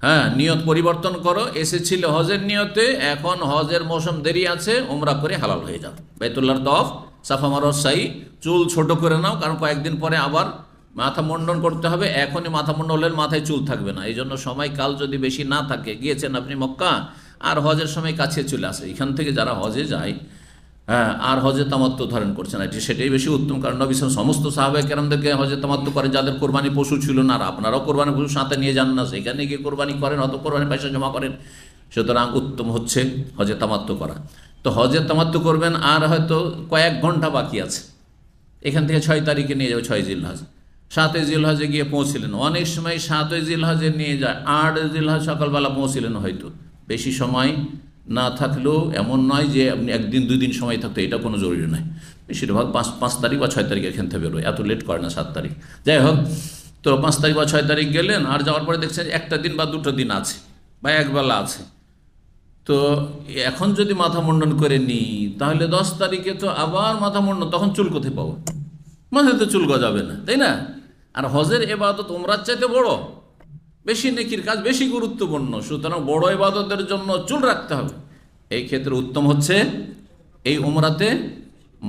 হ্যাঁ, নিয়ত পরিবর্তন করো, এসেছিল হজের নিয়তে, এখন হজের মৌসুম দেরি আছে, উমরা করে হালাল হয়ে যাও, বাইতুল্লাহর তওয়াফ, সাফা মারওয়া সাই, চুল ছোট করে নাও, কারণ কয়েকদিন পরে আবার মাথা মুন্ডন করতে হবে, এখনই মাথা মুন্ডন হলে মাথায় চুল থাকবে না, এই জন্য সময়কাল যদি বেশি না থাকে, গিয়েছেন আপনি মক্কা আর হজের সময় কাছে চলে আসে, এখান থেকে যারা হজে যায়, হ্যাঁ, আর হজে তামাত্তু ধারণ করছেন, এটি সেটাই বেশি উত্তম, কারণ নবী সমস্ত সাহাবায়ে কেরামদেরকে হজে তামাত্তু করে, যাদের কোরবানি পশু ছিল না, আর আপনারাও কোরবানি পশু সাথে নিয়ে যান না, সেখানে গিয়ে কোরবানি করেন, অত কোরবানি পয়সা জমা করেন, সুতরাং উত্তম হচ্ছে হজে তামাত্তু করা। তো হজে তামাত্তু করবেন, আর হয়তো কয়েক ঘন্টা বাকি আছে, এখান থেকে 6 তারিখে নিয়ে যাবে 6 জিলহজ, 7 জিলহজে গিয়ে পৌঁছিলেন, অনেক সময় 7 জিলহজে নিয়ে যায়, 8 জিলহজ সকালবেলা পৌঁছিলেন, হয়তো বেশি সময় না থাকলেও এমন নয় যে আপনি 1 দিন 2 দিন সময় থাকতো, এটা কোনো জরুরি নয়, বেশিরভাগ 5 তারিখ বা 6 তারিখ এখান থেকে বেরোয়, এত লেট করে না 7 তারিখ। যাই হোক, তো 5 তারিখ বা 6 তারিখ গেলেন, আর যাওয়ার পরে দেখছেন 1টা দিন বা 2টা দিন আছে বা একবেলা আছে, তো এখন যদি মাথা মুন্ডন করে নিই তাহলে 10 তারিখে তো আবার মাথা মুন্ডন, তখন চুল কোথায় পাবো, মাথায় তো চুল গজাবে না, তাই না? আর হজের ইবাদত উমরার চাইতে বড়, বেশি নেকির কাজ, বেশি গুরুত্বপূর্ণ, সুতরাং বড় ইবাদতের জন্য চুল রাখতে হবে। এই ক্ষেত্রে উত্তম হচ্ছে এই উমরাতে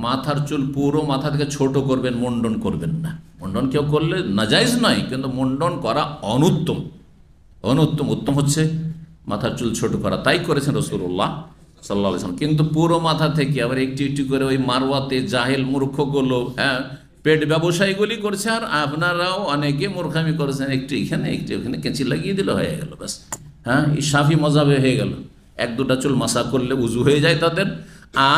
মাথার চুল পুরো মাথা থেকে ছোট করবেন, মুন্ডন করবেন না। মুন্ডন কেউ করলে নাজায়েজ নয়, কিন্তু মুন্ডন করা অনুত্তম, উত্তম হচ্ছে মাথার চুল ছোট করা। তাই করেছেন রাসূলুল্লাহ সাল্লাল্লাহু আলাইহি ওয়াসাল্লাম। কিন্তু পুরো মাথা থেকে আবার একটু একটু করে ওই মারওয়াতে জাহেল মূর্খগুলো, হ্যাঁ, পেট ব্যবসায়ীগুলি করছে, আর আপনারাও অনেকে মূর্খামি করেছেন, একটু এখানে একটু ওখানে কেঁচি লাগিয়ে দিলে হয়ে গেল, ব্যাস, হ্যাঁ, এই শাফি মজাবে হয়ে গেল, 1-2টা চুল মাসা করলে উজু হয়ে যায় তাদের,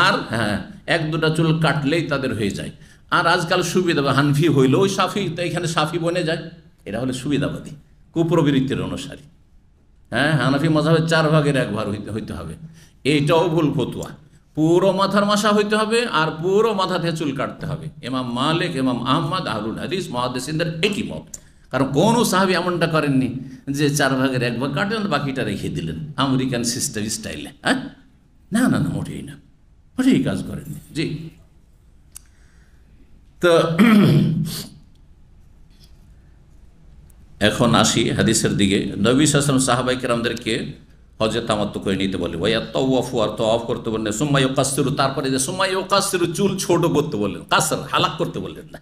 আর হ্যাঁ 1-2টা চুল কাটলেই তাদের হয়ে যায়। আর আজকাল সুবিধা, হানফি হইলেও ওই শাফি, তো এখানে শাফি বনে যায়, এরা হলে সুবিধাবাদী, কুপ্রবৃত্তির অনুসারী। হ্যাঁ, হানাফি মজাবের 4 ভাগের 1 ভাগ হইতে হবে, এইটাও ভুল ফতুয়া। পুরো মাথার মাসা হইতে হবে আর পুরো মাথা থেকে চুল কাটতে হবে। ইমাম মালিক, ইমাম আহমদ, আহলুল হাদিস, মুহাদ্দিসিনদের একই মত। কারণ কোনো সাহাবী এমনটা করেননি যে 4 ভাগের 1 ভাগ কাটেন বাকিটা রেখে দিলেন আমেরিকান সিস্টেম স্টাইলে। হ্যাঁ, না না না, মোটেই না, মোটেই কাজ করেননি। জি, তো এখন আসি হাদিসের দিকে। নবী সাল্লাল্লাহু আলাইহি ওয়াসাল্লাম সাহাবায়ে কেরামদেরকে হজে তামাত্তু করে নিতে বলে, ওয়া তাওয়াফু, আর তাওয়াফ করতে বললেন, সুম্মা ইউকাসসিরু, তারপরে যে সুম্মা ইউকাসসিরু, চুল ছোট করতে বললেন, কাসর হালাক করতে বললেন না,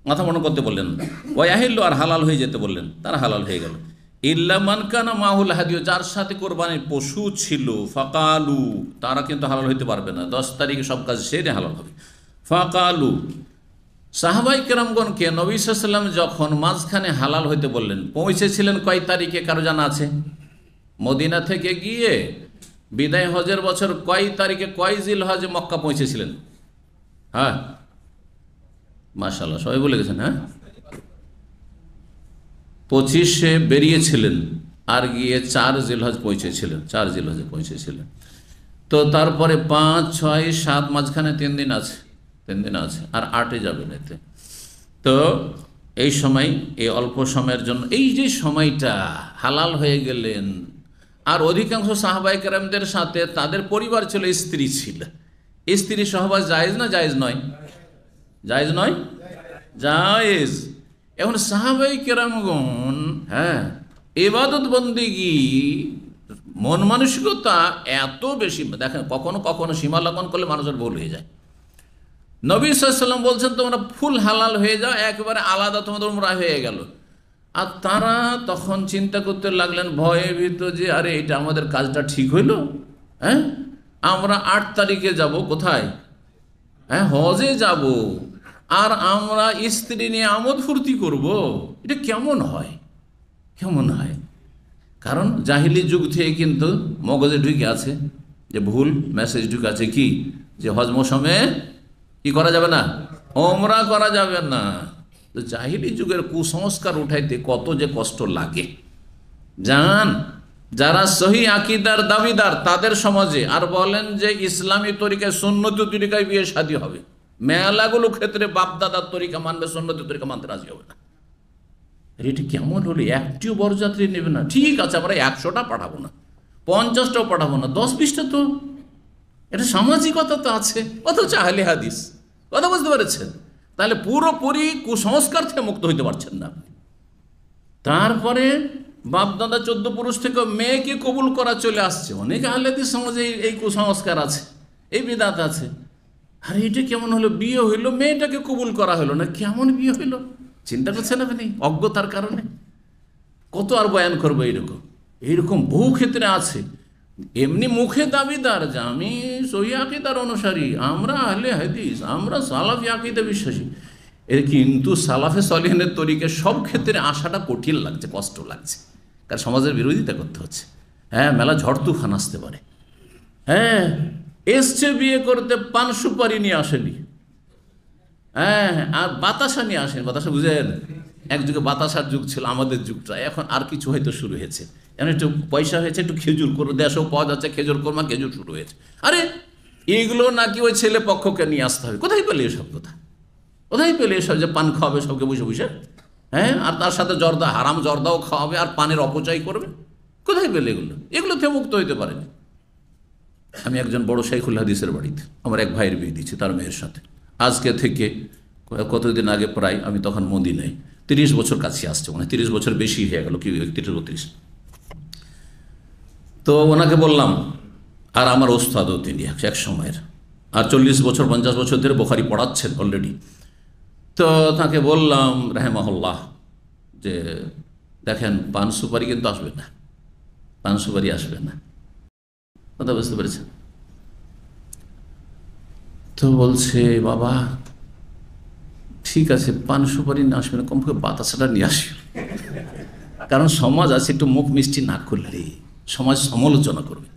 মাথা মোটা করতে বললেন না। ওয়া ইয়াহিল্লু, আর হালাল হয়ে যেতে বললেন, তার হালাল হয়ে গেল। ইল্লা মান কানা মাহুল হাদিয়ু, যার সাথে কোরবানির পশু ছিল, ফাকালু, তারা কিন্তু হালাল হইতে পারবে না, 10 তারিখে সব কাজ সেরে হালাল হবে। ফাকালু, সাহাবাই কেরামগণকে নবী সাল্লাল্লাহু আলাইহি ওয়াসাল্লাম যখন মাঝখানে হালাল হইতে বললেন, পৌঁছেছিলেন কয় তারিখে কারো জানা আছে? মদিনা থেকে গিয়ে বিদায় হজের বছর কয় তারিখে, কয় জিলহজে মক্কা পৌঁছেছিলেন? হ্যাঁ, মাশাআল্লাহ, সবাই বলে গেছেন। হ্যাঁ, 25-এ বেরিয়েছিলেন আর গিয়ে 4 জিলহজ পৌঁছেছিলেন, 4 জিলহজে পৌঁছেছিলেন। তো তারপরে 5, 6, 7 মাঝখানে 3 দিন আছে, 3 দিন আছে, আর 8-এ যাবেন এতে। তো এই সময়, এই অল্প সময়ের জন্য, এই যে সময়টা হালাল হয়ে গেলেন, আর অধিকাংশ সাহাবায়ে কেরামদের সাথে তাদের পরিবার ছিল, স্ত্রী ছিল, স্ত্রী সহবাস জায়েজ না জায়েজ নয়? জায়েজ নয়, জায়েজ। এখন সাহাবায়ে কেরামগণ, হ্যাঁ, ইবাদত বন্দেগী, মন মানসিকতা এত বেশি, দেখেন কখনো কখনো সীমা লঙ্ঘন করলে মানুষের ভুল হয়ে যায়। নবী সাল্লাল্লাহু আলাইহি ওয়াসাল্লাম বলছেন তোমরা ফুল হালাল হয়ে যাও, একেবারে আলাদা তোমাদের উমরা হয়ে গেল। আর তারা তখন চিন্তা করতে লাগলেন ভয়ে ভীত যে আরে এটা আমাদের কাজটা ঠিক হইল, হ্যাঁ, আমরা 8 তারিখে যাব, কোথায়? হ্যাঁ, হজে যাব, আর আমরা স্ত্রী নিয়ে আমোদ ফুর্তি করব, এটা কেমন হয়, কেমন হয়? কারণ জাহিলি যুগ থেকে কিন্তু মগজে ঢুকে আছে, যে ভুল মেসেজ ঢুকে আছে, কি যে হজ মৌসুমে কি করা যাবে না, ওমরা করা যাবে না। তো জাহিলি যুগের কুসংস্কার উঠাইতে কত যে কষ্ট লাগে জান। যারা সহি আকীদার দাবিদার তাদের সমাজে আর বলেন যে ইসলামী তরিকায়, সুন্নতি তরিকায় বিয়ে শাদী হবে, মেলাগুলো ক্ষেত্রে বাপদাদার তরিকা মানবে, সুন্নতি তরিকা মানতে রাজি হবে না। এটা কেমন হলে? একটিও বরযাত্রী নেবে না, ঠিক আছে আমরা 100টা পাঠাবো না, 50টাও পাঠাবো না, 10-20টা, তো এটা সামাজিকতা তো আছে, অথচ আহলে হাদিস। কথা বুঝতে পেরেছেন? তাহলে পুরোপুরি কুসংস্কার থেকে মুক্ত হইতে পারছেন না। তারপরে বাপদাদা 14 পুরুষ থেকে মেয়েকে কবুল করা চলে আসছে। অনেক আহলে হাদিস সমাজে এই কুসংস্কার আছে, এই বিদাত আছে। আর এটা কেমন হলো? বিয়ে হইলো, মেয়েটাকে কবুল করা হলো না, কেমন বিয়ে হইলো? চিন্তা করছেন আপনি? অজ্ঞতার কারণে। কত আর বয়ান করবো? এইরকম বহু ক্ষেত্রে আছে। এমনি মুখে দাবিদার যে আমি সহি আকীদার অনুসারী, আমরা আহলে হাদিস, আমরা সালাফি আকীদা বিশ্বাসী, কিন্তু সালাফে সলিহিনের তরিকে সব ক্ষেত্রে আসাটা কঠিন লাগছে, কষ্ট লাগছে, কারণ সমাজের বিরোধিতা করতে হচ্ছে। হ্যাঁ, মেলা ঝড় তুফান আসতে পারে। হ্যাঁ, এসছে বিয়ে করতে, পান সুপারি নিয়ে আসেনি, হ্যাঁ, আর বাতাসা নিয়ে আসেনি। বাতাসা বুঝেন? এক যুগে বাতাসার যুগ ছিল, আমাদের যুগটা এখন আর কিছু হয়তো শুরু হয়েছে, এখন একটু পয়সা হয়েছে, একটু খেজুর করে দেশেও পাওয়া যাচ্ছে, খেজুর কোরমা, খেজুর শুরু হয়েছে। আরে এইগুলো নাকি ওই ছেলে পক্ষকে নিয়ে আসতে হবে। কোথায় পেলে এসব কথা? কোথায় পেলে এসব যে পান খাওয়াবে সবকে বসে বসে? হ্যাঁ, আর তার সাথে জর্দা, হারাম জর্দাও খাওয়াবে, আর পানের অপচয় করবে। কোথায় পেলে এগুলো? এগুলো থেকে মুক্ত হইতে পারেনি। আমি একজন বড় শাইখুল হাদিসের বাড়িতে আমার এক ভাইয়ের বিয়ে দিচ্ছি, তার মেয়ের সাথে। আজকে থেকে কতদিন আগে, প্রায় আমি তখন মদিনায়, 30 বছর কাছে আসছে, মানে 30 বছর বেশি হয়ে গেল, কি 31-32। তো ওনাকে বললাম, আর আমার ওস্তাদও তিনি এক সময়ের, আর 40 বছর 50 বছর ধরে বুখারী পড়াচ্ছেন অলরেডি। তো তাকে বললাম রাহিমাহুল্লাহ যে দেখেন, পান সুপারি কিন্তু আসবে না, পান সুপারি আসবে না। কথা বুঝতে পেরেছেন? তো বলছে বাবা ঠিক আছে, পান সুপারি না আসবে না, কমপক্ষে বাতাসাটা নিয়ে আসবে। কারণ সমাজ আছে, একটু মুখ মিষ্টি না করলে সমাজ সমালোচনা করবে।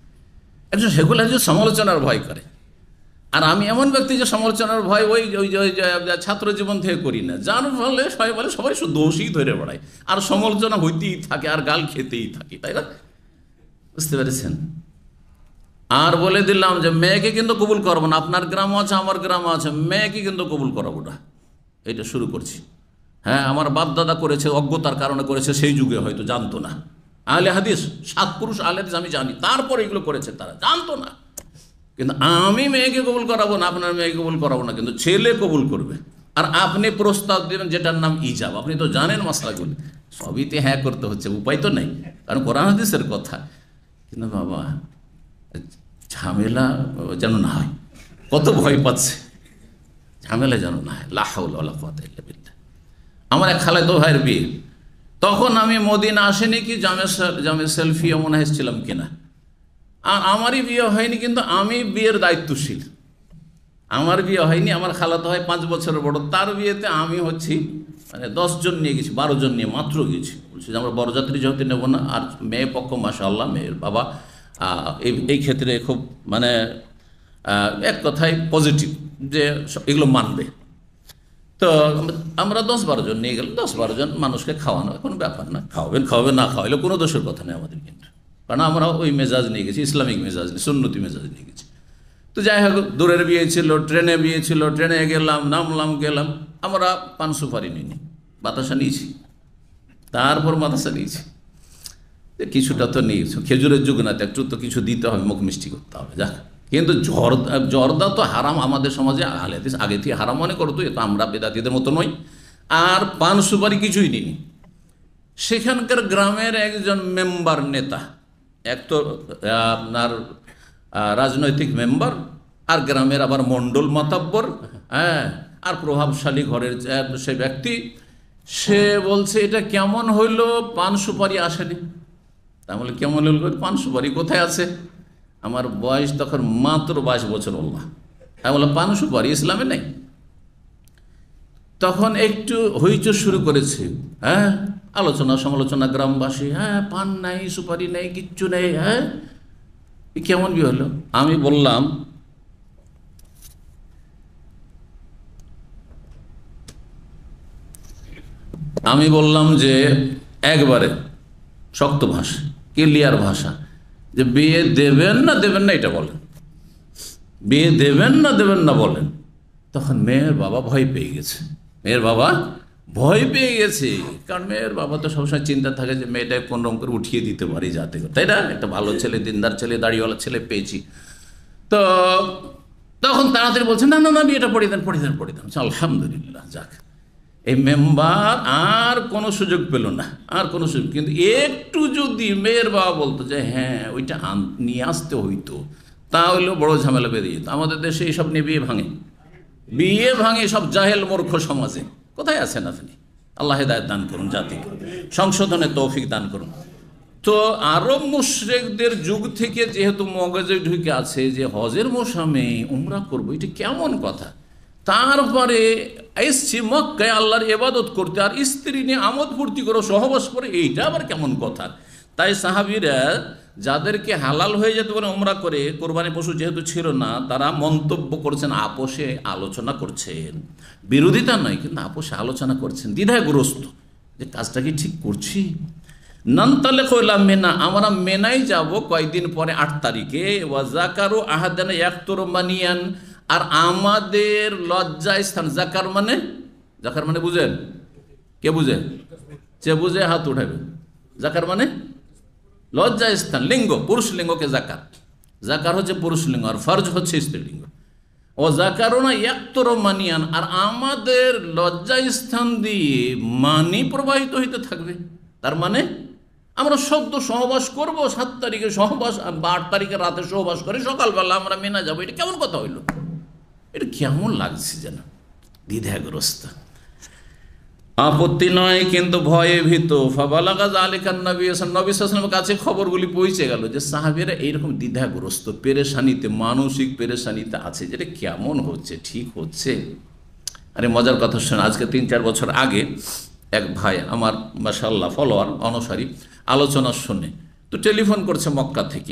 একজন সেগুলো যে সমালোচনার ভয় করে, আর আমি এমন ব্যক্তি যে সমালোচনার ভয় ওই ছাত্র জীবন থেকে করি না, যার ফলে সবাই বলে সবাই শুধু দোষই ধরে বেড়ায়, আর সমালোচনা হইতেই থাকে, আর গাল খেতেই থাকি, তাই না? বুঝতে পেরেছেন? আর বলে দিলাম যে মেয়েকে কিন্তু কবুল করবো না, আপনার গ্রামও আছে আমার গ্রামও আছে, মেয়েকে কিন্তু কবুল করাবো না। এটা শুরু করছি। হ্যাঁ, আমার বাপ দাদা করেছে, অজ্ঞতার কারণে করেছে, সেই যুগে হয়তো জানতো না। আহলে হাদিস, 7 পুরুষ আহলে হাদিস আমি জানি, তারপর এগুলো করেছে, তারা জানতো না। কিন্তু আমি মেয়েকে কবুল করাবো না, আপনার মেয়েকে কবুল করাবো না, কিন্তু ছেলে কবুল করবে। আর আপনি প্রস্তাব দেবেন যেটার নাম ইজাব। আপনি তো জানেন মশলাগুলি, সবইতে হ্যাঁ করতে হচ্ছে, উপায় তো নেই, কারণ কোরআন হাদিসের কথা। কিন্তু বাবা ঝামেলা যেন না হয়, কত ভয় পাচ্ছে, ঝামেলা যেন না হয়। লা হাওলা ওয়ালা কুওয়াতা ইল্লা বিল্লাহ। আমার এক খালাতো ভাইয়ের বিয়ে, তখন আমি মদিনা আসেনি কি জামে সেলফি মনে হয়েছিলাম কিনা, আর আমারই বিয়ে হয়নি, কিন্তু আমি বিয়ের দায়িত্বশীল। আমার বিয়ে হয়নি, আমার খালাতো ভাই 5 বছরের বড়, তার বিয়েতে আমি হচ্ছি মানে 10 জন নিয়ে গেছি, 12 জন নিয়ে মাত্র গেছি। বলছি যে আমরা বরযাত্রী যেহেতু নেব না। আর মেয়ে পক্ষ মাশাআল্লাহ, মেয়ের বাবা এই ক্ষেত্রে খুব মানে এক কথায় পজিটিভ, যে এগুলো মানবে। তো আমরা 10-12 জন নিয়ে গেলাম। 10-12 জন মানুষকে খাওয়ানো কোনো ব্যাপার না, খাওয়াবেন না খাওয়াইলে কোনো দোষের কথা নেই আমাদের, কিন্তু কারণ আমরা ওই মেজাজ নিয়ে গেছি, ইসলামিক মেজাজ নিয়ে, সুন্নতি মেজাজ নিয়ে গেছি। তো যাই হোক, দূরের বিয়ে ছিল, ট্রেনে বিয়ে ছিল, ট্রেনে গেলাম, নামলাম, গেলাম। আমরা পান সুপারি নিইনি, বাতাসা নিয়েছি, তারপর বাতাসা নিয়েছি। কিছুটা তো নিয়েছি, খেজুরের যুগ না, একটু তো কিছু দিতে হবে, মুখ মিষ্টি করতে হবে, যাক। কিন্তু জর্দা তো হারাম আমাদের সমাজে, আহলে হাদিস আগে থেকে হারাম মনে করতো, এ তো আমরা বেদাতীদের মতো নই। আর পান সুপারি কিছুই নিইনি। সেখানকার গ্রামের একজন মেম্বার, নেতা, এক তো আপনার রাজনৈতিক মেম্বার, আর গ্রামের আবার মণ্ডল মাতাব্বর, হ্যাঁ, আর প্রভাবশালী ঘরের সে ব্যক্তি। সে বলছে এটা কেমন হইল, পান সুপারি আসেনি। তা বলে কেমন হইল, পান সুপারি কোথায় আছে? আমার বয়স তখন মাত্র 22 বছর বললাম। আমি বললাম পান সুপারি ইসলামে নেই। তখন একটু হইচই শুরু করেছে, হ্যাঁ, আলোচনা সমালোচনা, গ্রামবাসী, হ্যাঁ পান নাই, সুপারি নেই, কিচ্ছু নেই, হ্যাঁ কেমন বিয়ে হলো? আমি বললাম যে একবারে শক্ত ভাষা, ক্লিয়ার ভাষা, যে বিয়ে দেবেন না দেবেন না এটা বলেন, বিয়ে দেবেন না দেবেন না বলেন। তখন মেয়ের বাবা ভয় পেয়ে গেছে, কারণ মেয়ের বাবা তো সবসময় চিন্তা থাকে যে মেয়েটাকে কোন রকম করে উঠিয়ে দিতে পারি, যাতে করে, তাই না, একটা ভালো ছেলে, দিনদার ছেলে, দাড়িওয়ালা ছেলে পেয়েছি। তো তখন তাড়াতাড়ি বলছে না না না, বিয়েটা পড়িয়ে দেন। আলহামদুলিল্লাহ, যাক। এই মেম্বার আর কোনো সুযোগ পেল না, কিন্তু একটু যদি মেয়ের বাবা বলতো যে হ্যাঁ ওইটা নিয়ে আসতে হইতো, তাহলেও বড় ঝামেলা বেরিয়ে যেত। আমাদের দেশে এইসব নিয়ে বিয়ে ভাঙে সব জাহেল মূর্খ সমাজে। কোথায় আছেন আপনি? আল্লাহ হেদায়েত দান করুন, জাতিকে সংশোধনের তৌফিক দান করুন। তো আরব মুশরিকদের যুগ থেকে যেহেতু মগজে ঢুকে আছে যে হজের মৌসুমে উমরা করবো, এটা কেমন কথা। তারপরে এসছি মক্কায় আল্লাহর ইবাদত করতে, আর স্ত্রী নিয়ে আমোদ ফুর্তি করো, সহবাস করে, এইটা আবার কেমন কথা। তাই সাহাবীরা যাদেরকে হালাল হয়ে যেতে পারে উমরা করে, কোরবানি পশু যেহেতু ছিল না, তারা মন্তব্য করছেন, আপোষে আলোচনা করছেন, বিরোধিতা নয়, কিন্তু আপোষে আলোচনা করছেন, দ্বিধাগ্রস্ত যে কাজটা কি ঠিক করছি। নান্তালে কইলাম মেনা, আমরা মেনাই যাব কয়েকদিন পরে 8 তারিখে। ওয়াজাকারু আহাদানা ইয়াকতুর মানিয়ান, আর আমাদের লজ্জা স্থান, জাকার মানে বুঝেন? কে বুঝে? যে বুঝে হাত উঠাবে। জাকার মানে লজ্জা স্থান, লিঙ্গ, পুরুষ লিঙ্গকে জাকার হচ্ছে পুরুষ লিঙ্গ, আর ফরজ হচ্ছে স্ত্রীলিঙ্গ। ও জাকারও না ইয়াকতুর মানিয়ান, আর আমাদের লজ্জা স্থান দিয়ে মানি প্রবাহিত হইতে থাকবে। তার মানে আমরা সদ্য সহবাস করবো, 7 তারিখে সহবাস, 8 তারিখে রাতে সহবাস করে সকালবেলা আমরা মেনা যাবো। এটা কেমন কথা হইল? এটা কেমন লাগছে যেন, দ্বিধাগ্রস্ত। আপত্তি নয়, কিন্তু ভয়ে ভীত। ফাবালাগা যালিকান নবী সাল্লাল্লাহু আলাইহি ওয়াসাল্লামের কাছে খবরগুলি পৌঁছে গেল যে সাহাবীরা এইরকম দ্বিধাগ্রস্ত, পেরেশানিতে, মানসিক পেরেশানিতে আছে, যেটা কেমন হচ্ছে, ঠিক হচ্ছে। আরে মজার কথা শোনা, আজকে 3-4 বছর আগে এক ভাই আমার মাশাআল্লাহ ফলোয়ার, অনুসারী, আলোচনা শুনে তো টেলিফোন করছে মক্কা থেকে।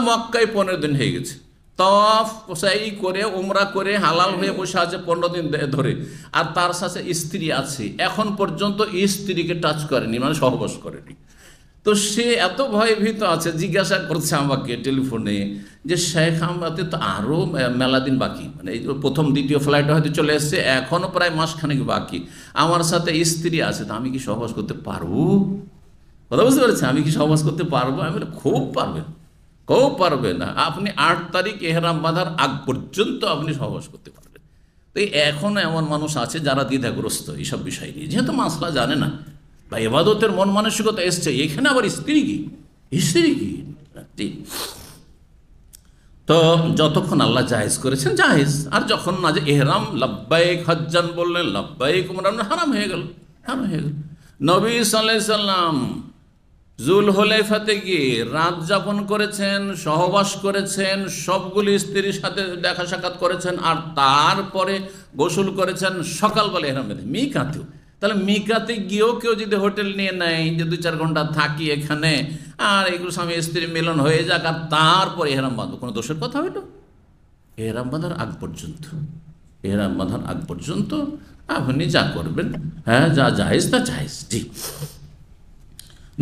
মক্কায় 15 দিন হয়ে গেছে, তওয়াফ সাই করে, উমরা করে, হালাল হয়ে বসে আছে 15 দিন ধরে, আর তার সাথে স্ত্রী আছে, এখন পর্যন্ত স্ত্রীকে টাচ করেনি, মানে সহবাস করেনি। তো সে এত ভয়ভীত আছে, জিজ্ঞাসা করছে আমাকে টেলিফোনে যে শেখ আমাদের তো আরও মেলা দিন বাকি, মানে এই প্রথম দ্বিতীয় ফ্লাইটে হয়তো চলে এসছে, এখনও প্রায় মাসখানেক বাকি, আমার সাথে স্ত্রী আছে, তো আমি কি সহবাস করতে পারবো? কথা বুঝতে পেরেছি, আমি কি সহবাস করতে পারবো? আমি বলি খুব পারবেন, খুব পারবেন। আপনি 8 তারিখ এহরাম বাঁধার আগ পর্যন্ত আপনি সহবাস করতে পারবেন। তো এখনও এমন মানুষ আছে যারা দ্বিধাগ্রস্ত এইসব বিষয় নিয়ে, যেহেতু মাসলা জানে না বা এবাদতের মন মানসিকতা এসছে, এখানে আবার স্ত্রী কি, স্ত্রী কি। তো যতক্ষণ আল্লাহ জায়েজ করেছেন জায়েজ, আর যখন না যে এহরাম লাব্বাইক হজ্জান বললেন, লাব্বাইক উমরান, হারাম হয়ে গেল, হারাম হয়ে গেল। নবী সাল্লাল্লাহু আলাইহি সাল্লাম জুলহুলাইফাতে গিয়ে রাত যাপন করেছেন, সহবাস করেছেন, সবগুলি স্ত্রীর সাথে দেখা সাক্ষাৎ করেছেন, আর তারপরে গোসল করেছেন সকালবেলা এহরাম বেঁধে মিকাতেও। তাহলে মিকাতে গিয়েও কেউ যদি হোটেল নিয়ে নেয় যে 2-4 ঘন্টা থাকি এখানে, আর এগুলো স্বামী স্ত্রী মিলন হয়ে যাক, আর তারপরে এহরাম বাঁধবো, কোনো দোষের কথা হইল? এহরাম বাঁধার আগ পর্যন্ত, এহরাম বাঁধার আগ পর্যন্ত আপনি যা করবেন, হ্যাঁ, যা জায়েজ তা জায়েজ। জি,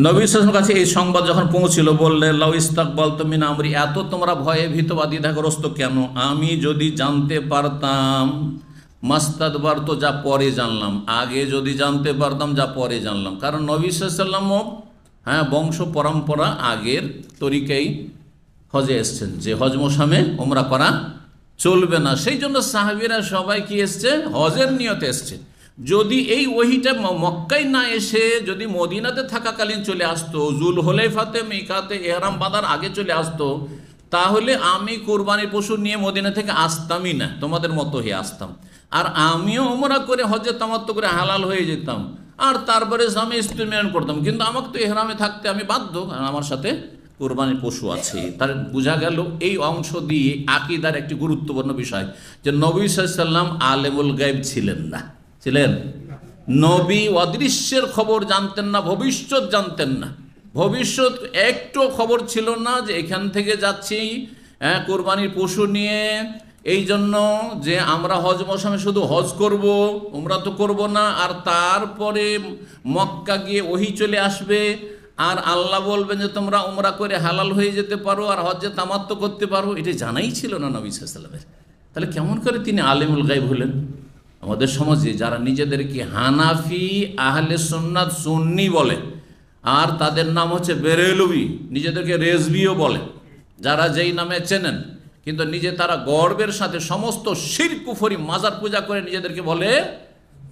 নবী সাল্লাল্লাহু আলাইহি ওয়াসাল্লামের কাছে এই সংবাদ যখন পৌঁছিল, বললেন লাউ ইস্তাকবালতু মিন আমরি, এত তোমরা ভয়ে ভীত বা দ্বিধাগ্রস্ত কেন? আমি যদি জানতে পারতাম, মাস্তাদবার, তো যা পরে জানলাম, আগে যদি জানতে পারতাম যা পরে জানলাম। কারণ নবী সাল্লাল্লাহু আলাইহি ওয়াসাল্লামও, হ্যাঁ, বংশ পরম্পরা আগের তরিকাই হজে এসছেন, যে হজ মৌসুমে ওমরা করা চলবে না, সেই জন্য সাহাবীরা সবাই কি এসছে, হজের নিয়তে এসছে। যদি এই ওহিটা মক্কায় না এসে যদি মদিনাতে থাকাকালীন চলে আসতো, জুলহুলাইফাতে মিকাতে এহরাম বাঁধার আগে চলে আসতো, তাহলে আমি কোরবানির পশু নিয়ে মদিনা থেকে আসতামই না, তোমাদের মতো হয়ে আসতাম, আর আমিও ওমরা করে হজে তামাত্তু করে হালাল হয়ে যেতাম, আর তারপরে স্বামী স্ত্রী মিলন করতাম। কিন্তু আমাকে তো এহরামে থাকতে আমি বাধ্য, কারণ আমার সাথে কোরবানির পশু আছে। তার বোঝা গেল এই অংশ দিয়ে আকীদার একটি গুরুত্বপূর্ণ বিষয়, যে নবী সাল্লাল্লাহু আলাইহি ওয়াসাল্লাম আলেমুল গায়ব ছিলেন না, ছিলেন। নবী অদৃশ্যের খবর জানতেন না, ভবিষ্যৎ জানতেন না, ভবিষ্যৎ একটু খবর ছিল না যে এখান থেকে যাচ্ছি কোরবানির পশু নিয়ে, এই জন্য যে আমরা হজ মৌসুমে শুধু হজ করব, উমরা তো করব না, আর তারপরে মক্কা গিয়ে ওহী চলে আসবে, আর আল্লাহ বলবেন যে তোমরা উমরা করে হালাল হয়ে যেতে পারো আর হজ্জে তামাত্তু করতে পারো, এটা জানাই ছিল না নবী সাল্লাল্লাহু আলাইহি ওয়াসাল্লামের। তাহলে কেমন করে তিনি আলেমুল গায়ব হলেন? আমাদের সমাজে যারা নিজেদেরকে হানাফি, আহলে সুন্নাত, সুন্নি বলে, আর তাদের নাম হচ্ছে বেরেলভি, নিজেদেরকে রেজভিও বলে, যারা যেই নামে চেনেন, কিন্তু নিজে তারা গর্বের সাথে সমস্ত শিরক কুফরি মাজার পূজা করে নিজেদেরকে বলে,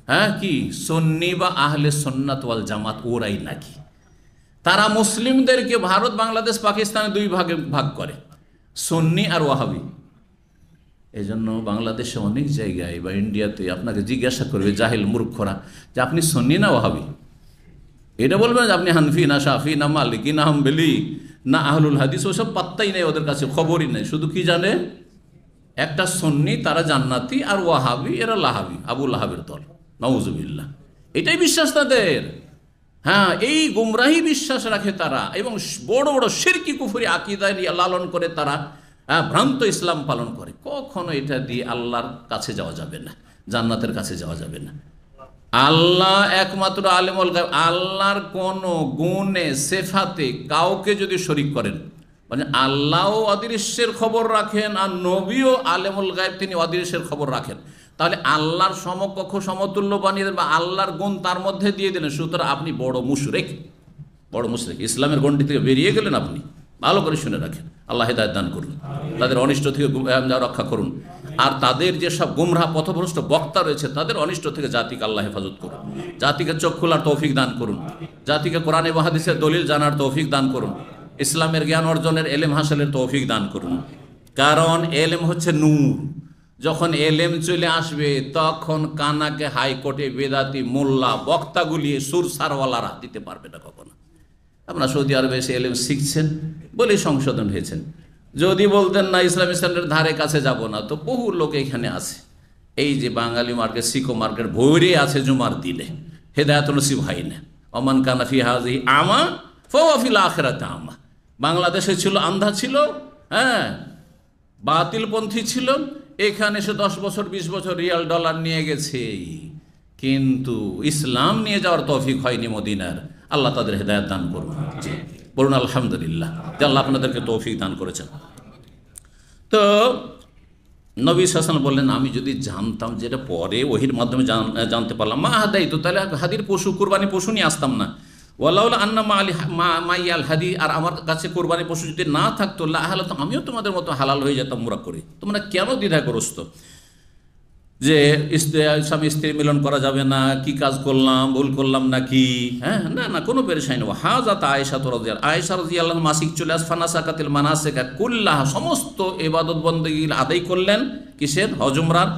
হ্যাঁ, কি সুন্নি বা আহলে সুন্নাত ওয়াল জামাত, ওরাই নাকি। তারা মুসলিমদেরকে ভারত, বাংলাদেশ, পাকিস্তানে 2 ভাগে ভাগ করে, সুন্নি আর ওয়াহাবি। এই জন্য বাংলাদেশে অনেক জায়গায় বা ইন্ডিয়াতে আপনাকে জিজ্ঞাসা করবে জাহিল মূর্খরা যে আপনি সুন্নি না ওয়াহাবি, এটা বলবেন যে আপনি হানফি না শাফি না মালিকি না হাম্বলি না আহলুল হাদিস, ওসব পাত্তাই নেই ওদের কাছে, খবরই নেই। শুধু কি জানে, একটা সুন্নি তারা জান্নাতি, আর ওয়াহাবি এরা লাহাবি, আবু লাহাবের দল, নাউজুবিল্লাহ, এটাই বিশ্বাস তাদের। হ্যাঁ, এই গুমরাহি বিশ্বাস রাখে তারা, এবং বড় বড় শিরকি কুফরি আকীদায় লালন করে তারা ভ্রান্ত ইসলাম পালন করে। কখনো এটা দিয়ে আল্লাহর কাছে যাওয়া যাবে না, জান্নাতের কাছে যাওয়া যাবে না। আল্লাহ একমাত্র আলেমুল গায়ব, আল্লাহর কোনো গুণে সেফাতে কাউকে যদি শরীক করেন, মানে আল্লাহও অদৃশ্যের খবর রাখেন আর নবীও আলেমুল গায়ব, তিনি অদৃশ্যের খবর রাখেন, তাহলে আল্লাহর সমকক্ষ সমতুল্য বানিয়ে দেন বা আল্লাহর গুণ তার মধ্যে দিয়ে দিলেন, সুতরাং আপনি বড় মুশরিক, বড় মুশরিক, ইসলামের গণ্ডি থেকে বেরিয়ে গেলেন আপনি। ভালো করে শুনে রাখেন, আল্লাহ হিদায়াত দান করুন, তাদের অনিষ্ট থেকে রক্ষা করুন, আর তাদের যেসব গুমরাহ পথভ্রষ্ট বক্তা রয়েছে তাদের অনিষ্ট থেকে জাতিকে আল্লাহ হেফাজত করুন, জাতিকে চোখ খোলার তৌফিক দান করুন, জাতিকে কোরআন এবং হাদিসের দলিল জানার তৌফিক দান করুন, ইসলামের জ্ঞান অর্জনের, এলেম হাসিলের তৌফিক দান করুন। কারণ এলেম হচ্ছে নূর, যখন এলেম চলে আসবে তখন কানাকে হাইকোর্টে বেদাতি মোল্লা বক্তাগুলি সুর সারওয়ালারা দিতে পারবে না কখনো। আপনারা সৌদি আরবে এসে এলেম শিখছেন বলে সংশোধন হয়েছেন, যদি বলতেন না ইসলাম স্ট্যান্ডার্ড ধারে কাছে যাব না, তো বহু লোক এখানে আছে, এই যে বাঙালি মার্কেট, সিকো মার্কেট ভরে আছে জুমার দিনে, হেদায়াত নসিব হয় না। ওমান কানাফি হাজি আমা ফিল আখিরাতে আমা, বাংলাদেশে ছিল আন্ধা ছিল, হ্যাঁ, বাতিলপন্থী ছিল, এখানে সে 10 বছর 20 বছর রিয়াল ডলার নিয়ে গেছে, কিন্তু ইসলাম নিয়ে যাওয়ার তৌফিক হয়নি মদিনার। আল্লাহ তাদের হেদায়েত দান করুন। জি, বলুন আলহামদুলিল্লাহ যে আল্লাহ আপনাদেরকে তৌফিক দান করেছেন। তো নবী সাল্লাল্লাহু আলাইহি ওয়াসাল্লাম বললেন, আমি যদি জানতাম, যেটা পরে ওহির মাধ্যমে জানতে পারলাম, মা হাদাই, তো তাহলে হাদির পশু, কুরবানি পশু নিয়ে আসতাম না। ওয়ালাউলা আন্না মাইয়াল হাদি, আর আমার কাছে কোরবানি পশু যদি না থাকতো, লা হালাত, আমিও তোমাদের মতো হালাল হয়ে যেতাম উমরা করে। তোমরা কেন দ্বিধাগ্রস্ত যে স্বামী স্ত্রী মিলন করা যাবে না, কি কাজ করলাম, ভুল করলাম নাকি? হ্যাঁ, না না, কোনো পেরেশানি নেই। হাজাত আয়েশা রাদিয়াল্লাহু, আয়েশা রাদিয়াল্লাহু মাসিক চলে আস, ফানাসাকাতিল মানাসিকা কুল্লাহ, সমস্ত ইবাদত বন্দেগী আদায় করলেন কিসের? হজ উমরার।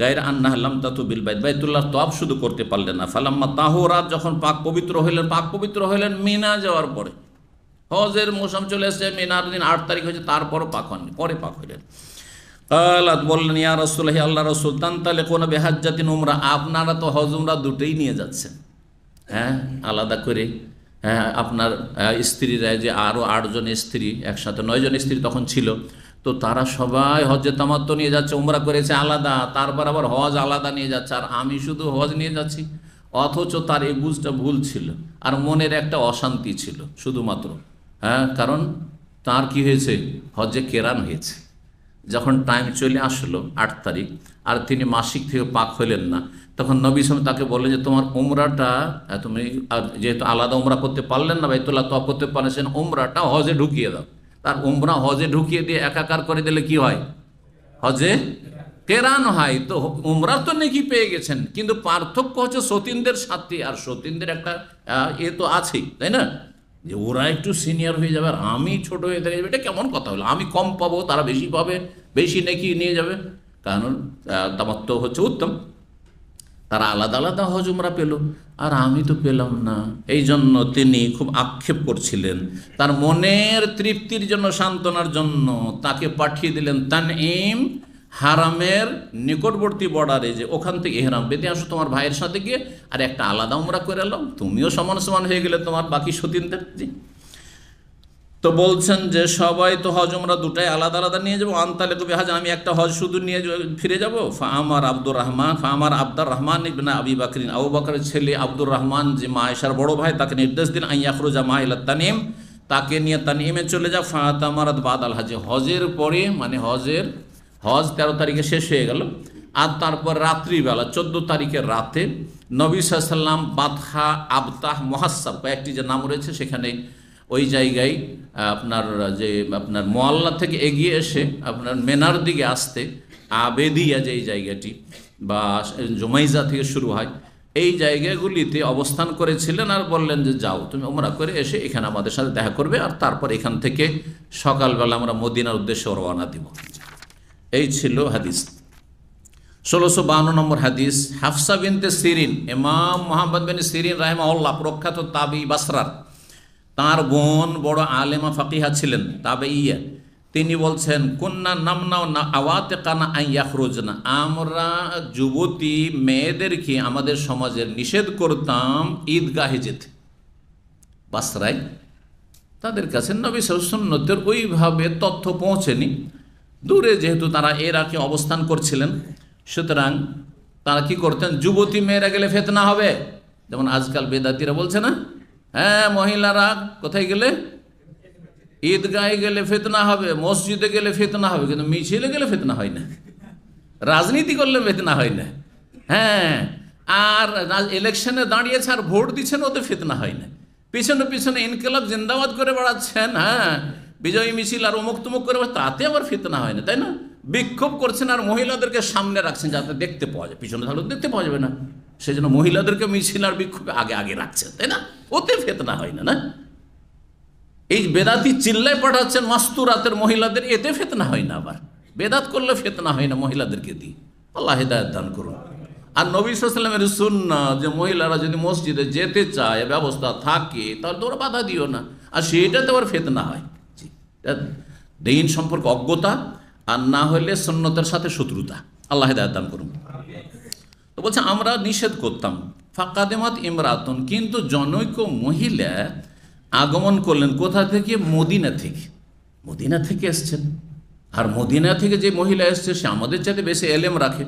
গায়র আন্নাহা লাম তাতুবিল বাইত, বাইতুল্লাহ তওয়াফ শুধু করতে পারলেন না। ফালাম্মা তাহুরাত, যখন পাক পবিত্র হইলেন মিনা যাওয়ার পরে। হজের মৌসুম চলে এসেছে, মিনার দিন 8 তারিখ হয়েছে, তারপরও পাক হননি, পরে পাক হইলেন। কালাত, বললেন, ইয়া রাসূলুল্লাহ, আল্লাহ রাসূল, তানতালিকুনা বিহাজ্জাতিন উমরা, আপনারা তো হজ উমরা দুটোই নিয়ে যাচ্ছেন, হ্যাঁ, আলাদা করে। হ্যাঁ, আপনার স্ত্রীরা, যে আরও 8 জন স্ত্রী, একসাথে 9 জন স্ত্রী তখন ছিল, তো তারা সবাই হজ্জে তামাত্তুন নিয়ে যাচ্ছে, উমরা করেছে আলাদা, তারপর আবার হজ আলাদা নিয়ে যাচ্ছে, আর আমি শুধু হজ নিয়ে যাচ্ছি। অথচ তার এই বুঝটা ভুল ছিল, আর মনের একটা অশান্তি ছিল শুধুমাত্র। হ্যাঁ, কারণ তার কি হয়েছে? হজ্জে কেরান হয়েছে। যখন টাইম চলে আসলো 8 তারিখ, আর তিনি মাসিক থেকে পাক হইলেন না, তখন নবী সাল্লাল্লাহু আলাইহি ওয়াসাল্লাম তাকে বললেন যে তোমার উমরাটা, তুমি যেহেতু আলাদা উমরা করতে পারলেন না, বাইতুল্লাহ তওয়াফ করতে পারছেন, উমরাটা হজে ঢুকিয়ে দাও। তার উমরা হজে ঢুকিয়ে দিয়ে একাকার করে দিলে কি হয়? হজে কেরান হয়। তো উমরা তো নেকি পেয়ে গেছেন, কিন্তু পার্থক্য হচ্ছে সতীনদের সাথে, আর সতীনদের একটা এ তো আছেই, তাই না, যে ওরা একটু সিনিয়র হয়ে যাবে আর আমি ছোট হয়ে থেকে যাবে। এটা কেমন কথা হলো? আমি কম পাবো, তারা বেশি পাবে, বেশি নেকি নিয়ে যাবে। কারণ তামাত্ম হচ্ছে উত্তম, তারা আলাদা আলাদা হজ উমরা পেল, আর আমি তো পেলাম না। এই জন্য তিনি খুব আক্ষেপ করছিলেন। তার মনের তৃপ্তির জন্য, সান্ত্বনার জন্য তাকে পাঠিয়ে দিলেন তানঈম, হারামের নিকটবর্তী বর্ডারে, যে ওখান থেকে ইহরাম বেঁধে আসো তোমার ভাইয়ের সাথে গিয়ে, আর একটা আলাদা উমরা করে এলো, তুমিও সমান সমান হয়ে গেলে তোমার বাকি সতীনদের। জি, তো বলছেন যে সবাই তো হজ উমরা দুটাই আলাদা আলাদা নিয়ে যাবো। আনতালিকু বিহাজ, আমি একটা হজ শুধু নিয়ে ফিরে যাবো। ফামার আব্দুর রহমান ইবনে আবি বকরিন, আবু বকরের ছেলে আব্দুর রহমান, যে মা আয়েশার বড় ভাই, তাকে নির্দেশ দিন আইয়াখরুজা মা ইলা তানঈম, তাকে নিয়ে তানঈমে চলে যা। ফাতামারাত বাদাল হাজে, হজের পরে, মানে হজ 13 তারিখে শেষ হয়ে গেল, আর তারপর রাত্রিবেলা 14 তারিখের রাতে নবী সাল্লাল্লাহু আলাইহি ওয়াসাল্লাম বাতহা, আবতাহ, মুহাসসাব কয়েকটি যে নাম রয়েছে, সেখানে ওই জায়গায় আপনার মোয়াল্লা থেকে এগিয়ে এসে আপনার মেনার দিকে আসতে আবেদিয়া, যে এই জায়গাটি, বা জুমাইজা থেকে শুরু হয়, এই জায়গাগুলিতে অবস্থান করেছিলেন। আর বললেন যে যাও তুমি উমরা করে এসে এখানে আমাদের সাথে দেখা করবে, আর তারপর এখান থেকে সকালবেলা আমরা মদিনার উদ্দেশ্যে রওনা দিব। এই ছিল হাদিস। 1652 নম্বর হাদিস। হাফসা বিনতে সিরিন, ইমাম মুহাম্মদ বিন সিরিন রাহিমাহুল্লাহ, প্রখ্যাত তাবেঈ বাসরার, তার বোন বড় আলেমা ফাকিহা ছিলেন, তাবেঈয়া। তিনি বলছেন, কুন্না নামনাও না আওয়াতিকানা আন ইয়াখরুজনা, আমরা যুবতী মেয়েদেরকে আমাদের সমাজের নিষেধ করতাম ঈদগাহে যেতে। বাসরায় তাদের কাছে নবী সুন্নতের ওইভাবে তথ্য পৌঁছেনি, দূরে যেহেতু তারা এর আগে অবস্থান করছিলেন, সুতরাং তারা কি করতেন? যুবতী মেয়েরা গেলে ফিতনা হবে, যেমন আজকাল বেদাতিরা বলছে না, হ্যাঁ মহিলারা কোথায় গেলে? ঈদগাহে গেলে ফিতনা হবে, মসজিদে গেলে ফিতনা হবে, কিন্তু মিছিলে গেলে ফিতনা হয় না, রাজনীতি করলে ফিতনা হয় না। হ্যাঁ, আর ইলেকশনে দাঁড়িয়েছে আর ভোট দিচ্ছেন, ওতে ফিতনা হয় না। পিছনে পিছনে ইনকিলাব জিন্দাবাদ করে বেড়াচ্ছেন, হ্যাঁ বিজয়ী মিছিল আর অমুক তুমুক করে, তাতে আবার ফিতনা হয় না, তাই না? বিক্ষোভ করছেন আর মহিলাদেরকে সামনে রাখছেন যাতে দেখতে পাওয়া যায়, পিছনে থাকলে দেখতে পাওয়া যাবে না, সেই জন্য মহিলাদেরকে মিছিল আর বিক্ষোভে আগে আগে রাখছেন, তাই না? ওতে ফিতনা হয় না। না, এই বেদাতি চিল্লায় পাঠাচ্ছেন মাস্তুরাতের মহিলাদের, এতে ফিতনা হয় না। আবার বেদাত করলে ফিতনা হয় না মহিলাদেরকে দিয়ে। আল্লাহ হিদায়াত দান করুন। আর নবী সাল্লাল্লাহু আলাইহি ওয়াসাল্লামের সুন্নাত যে মহিলারা যদি মসজিদে যেতে চায়, ব্যবস্থা থাকে, তাহলে তোমরা বাধা দিও না, আর সেটাতে আবার ফিতনা হয়। দ্বীন সম্পর্কে অজ্ঞতা, আর না হলে সুন্নতের সাথে শত্রুতা। আল্লাহ হিদায়াত দান করুন। তো বলছে আমরা নিষেধ করতাম। ফাকাদেমাত ইমরাতুন, কিন্তু জনৈক মহিলা আগমন করলেন। কোথা থেকে? মদিনা থেকে। মদিনা থেকে এসছেন, আর মদিনা থেকে যে মহিলা এসছে সে আমাদের চাইতে বেশি এলেম রাখে।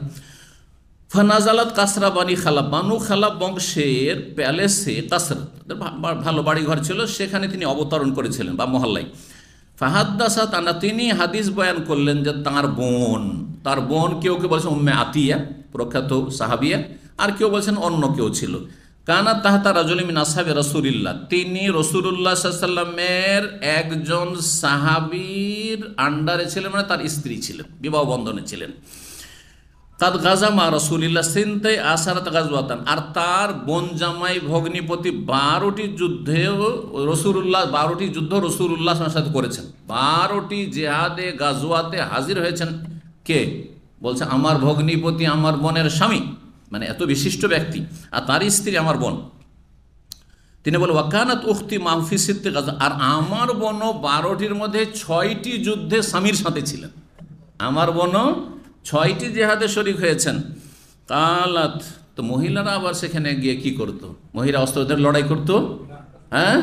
ফানাজালাত কাসরা বানি খালাব, বানু খালাব বংশের প্যালেসে কাসর, ভালো বাড়িঘর ছিল, সেখানে তিনি অবতরণ করেছিলেন বা মহল্লায়। ফাহাদ্দাসা তানা, তিনি হাদিস বয়ান করলেন যে তার বোন কেউ কেউ বলছেন উম্মে আতিয়া, প্রখ্যাত সাহাবিয়া, আর কেউ বলছেন অন্য কেউ ছিল। কানা তাহতা রাজুল মিন আসহাবি রাসূলিল্লাহ, তিনি রাসূলুল্লাহ সাল্লাল্লাহু আলাইহি ওয়াসাল্লামের একজন সাহাবীর আন্ডারে ছিলেন, মানে তার স্ত্রী ছিলেন, বিবাহ বন্ধনে ছিলেন। কাদ গাজা মা রাসূলিল্লাহ সিনতাই আসারাত গাজওয়াতান, আর তার বোন জামাই ভগ্নিপতি 12টি যুদ্ধে রাসূলুল্লাহ 12টি যুদ্ধ রাসূলুল্লাহ সাল্লাল্লাহু আলাইহি ওয়াসাল্লাম সাথে করেছেন। 12টি জিহাদে গাজওয়াতে হাজির হয়েছেন কে? বলছে আমার ভগ্নিপতি, আমার বোনের স্বামী, মানে এত বিশিষ্ট ব্যক্তি, আর তার স্ত্রী আমার বোন। তিনি বলে ওয়াকানাত উখতি মাহফি সিত্তে গাজা, আর আমার বোনও 12টির মধ্যে 6টি যুদ্ধে স্বামীর সাথে ছিলেন। আমার বোনও 6টি জিহাদে শরীক হয়েছেন। কালাত, তো মহিলারা আবার সেখানে গিয়ে কি করত? মহিলা অস্ত্রদের লড়াই করত? হ্যাঁ,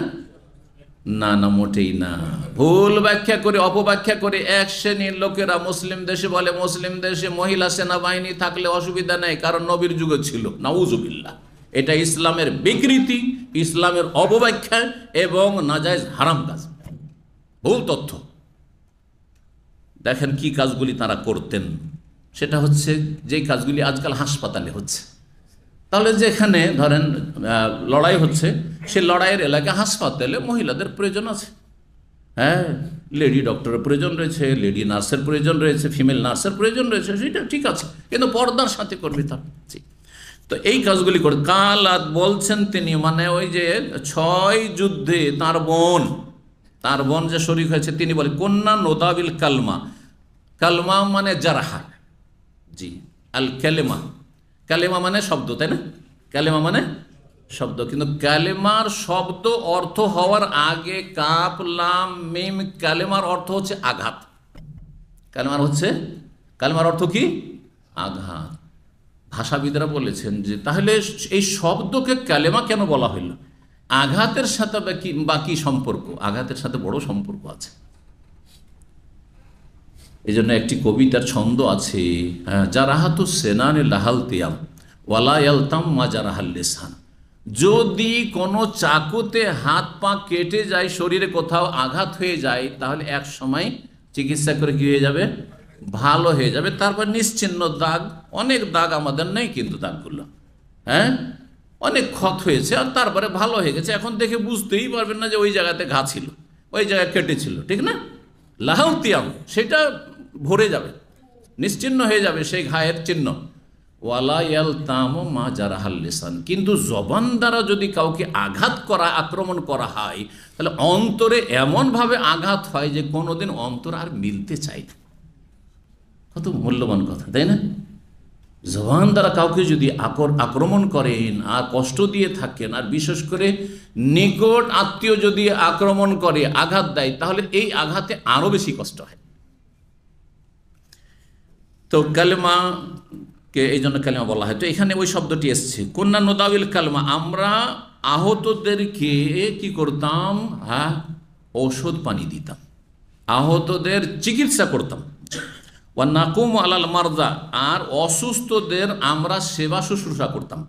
না না, মোটেই না। ভুল ব্যাখ্যা করে, অপব্যাখ্যা করে এক শ্রেণীর লোকেরা মুসলিম দেশে বলে মুসলিম দেশে মহিলা সেনাবাহিনী থাকলে অসুবিধা নেই, কারণ নবীর যুগে ছিল। নাউজুবিল্লাহ, এটা ইসলামের বিকৃতি, ইসলামের অপব্যাখ্যা এবং নাজায়েজ হারাম কাজ, ভুল তথ্য। দেখেন কি কাজগুলি তারা করতেন, সেটা হচ্ছে যেই কাজগুলি আজকাল হাসপাতালে হচ্ছে। তাহলে যেখানে ধরেন লড়াই হচ্ছে, সে লড়াইয়ের এলাকায় হাসপাতালে মহিলাদের প্রয়োজন আছে। হ্যাঁ, লেডি ডক্টরের প্রয়োজন রয়েছে, লেডি নার্সের প্রয়োজন রয়েছে, ফিমেল নার্সের প্রয়োজন রয়েছে, সেটা ঠিক আছে, কিন্তু পর্দার সাথে করবে তার। তো এই কাজগুলি করে কালাত বলছেন তিনি, মানে ওই যে 6 যুদ্ধে তার বোন যে শরীক হয়েছে, তিনি বলে কন্যা নোদাবিল কালমা, কালমা মানে জারাহা, জি, আল কালেমা, কালেমা মানে শব্দ, তাই না? কালেমা মানে শব্দ, কিন্তু কালেমার শব্দ অর্থ হওয়ার আগে কাফ লাম মিম, কালেমার অর্থ হচ্ছে আঘাত। কালেমার অর্থ কি? আঘাত। ভাষাবিদরা বলেছেন যে তাহলে এই শব্দকে কালেমা কেন বলা হইল? আঘাতের সাথে বাকি সম্পর্ক, আঘাতের সাথে বড় সম্পর্ক আছে। এই জন্য একটি কবিতার ছন্দ আছে, জারাহাতু সেনানে লাহাল তিয়াম ওয়ালা ইয়ালতাম মা জারাহাল লিসান, যদি কোনো চাকুতে হাত পা কেটে যায়, শরীরে কোথাও আঘাত হয়ে যায়, তাহলে এক সময় চিকিৎসা করে কি হয়ে যাবে? ভালো হয়ে যাবে। তারপর নিশ্চিহ্ন দাগ, অনেক দাগ আমাদের নেই কিন্তু দাগগুলো, হ্যাঁ, অনেক ক্ষত হয়েছে আর তারপরে ভালো হয়ে গেছে, এখন দেখে বুঝতেই পারবেন না যে ওই জায়গাতে ঘা ছিল, ওই জায়গায় কেটেছিল, ঠিক না? লাহাল তিয়াম, সেটা ভরে যাবে, নিশ্চিহ্ন হয়ে যাবে সেই ঘায়ের চিহ্ন। ওয়ালা ইয়ালতাম মা জারাহাল লিসান, কিন্তু জবান দ্বারা যদি কাউকে আক্রমণ করা হয়, তাহলে অন্তরে এমনভাবে আঘাত হয় যে কোনোদিন অন্তর আর মিলতে চায় না। কত মূল্যবান কথা, তাই না? জবান দ্বারা কাউকে যদি আক্রমণ করেন আর কষ্ট দিয়ে থাকেন, আর বিশেষ করে নিকট আত্মীয় যদি আক্রমণ করে, আঘাত দেয়, তাহলে এই আঘাতে আরো বেশি কষ্ট হয়। তো কালেমাকে এই জন্য কালেমা বলা হয়। তো এখানে ওই শব্দটি এসছে, কন্যা নোদাবিল কালেমা, আমরা আহতদেরকে কি করতাম? হ্যাঁ, ঔষধ পানি দিতাম, আহতদের চিকিৎসা করতাম। ওয়া নাকুম আলাল মারদা, আর অসুস্থদের আমরা সেবা শুশ্রূষা করতাম।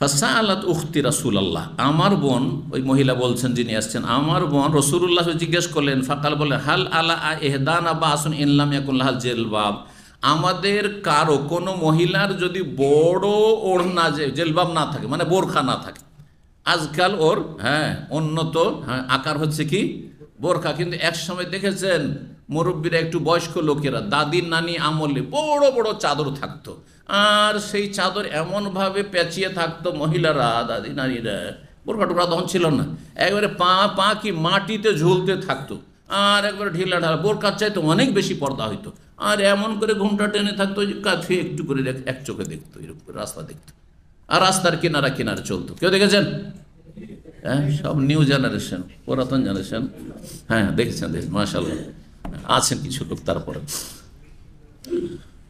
ফাসাআলাত উখতি রাসূলুল্লাহ, আমার বোন, ওই মহিলা বলছেন যিনি আসছেন, আমার বোন রাসূলুল্লাহ জিজ্ঞেস করলেন, ফাকাল বলে হাল আলা ইহদানা বাসুন ইন লাম ইয়াকুন লাহাল জিলবাব, আমাদের কারো কোনো মহিলার যদি বড় ওড়না জেলবাব না থাকে, মানে বোরখা না থাকে, আজকাল ওর উন্নত আকার হচ্ছে কি বোরখা, কিন্তু এক সময় দেখেছেন মুরব্বীরা, একটু বয়স্ক লোকেরা, দাদি নানি আমলে বড় বড় চাদর থাকতো, আর সেই চাদর এমনভাবে পেঁচিয়ে থাকতো মহিলারা, দাদি নারীরা, বোরখা টোকরা তখন ছিল না, একবারে পা কি মাটিতে ঝুলতে থাকতো, আর একবারে ঢিলা ঢালা, বোরখার চাইতে অনেক বেশি পর্দা হইতো, আর এমন করে ঘুমটা টেনে থাকতো যে কাছে একটু করে এক চোখে দেখতো, এরকম করে রাস্তা দেখতো, আর রাস্তার কিনারা কিনারে চলতো। কেউ দেখেছেন? হ্যাঁ, সব নিউ জেনারেশন, পুরাতন জেনারেশন, হ্যাঁ দেখেছেন, মাশাআল্লাহ আছেন কিছু লোক। তারপরে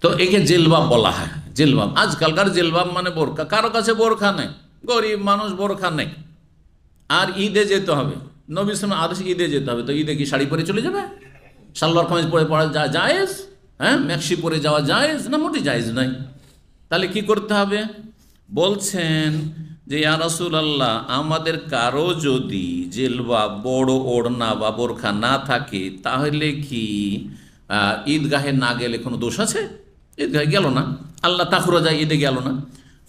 তো একে জেলবাব বলা হয়। জেলবাব, আজকালকার জেলবাব মানে বোরখা, কারো কাছে বোরখা নেই, গরিব মানুষ, বোরখা নেই, আর ঈদে যেতে হবে, নবী সাল্লাল্লাহু আলাইহি ওয়াসাল্লাম ঈদে যেতে হবে, তো ঈদে কি শাড়ি পরে চলে যাবে? সালোয়ার কামিজ পরে পড়া জায়েজ? হ্যাঁ, ম্যাক্সি পরে যাওয়া জায়েজ না? মোটেই জায়েজ নাই। তাহলে কি করতে হবে? বলছেন যে ইয়া রাসূলুল্লাহ, আমাদের কারো যদি জেলবা বড় ওড়না বা বোরখা না থাকে তাহলে কি ঈদগাহে না গেলে কোনো দোষ আছে? ঈদগাহে গেল না, আল্লাহ তাখুরা যায়, ঈদে গেল না।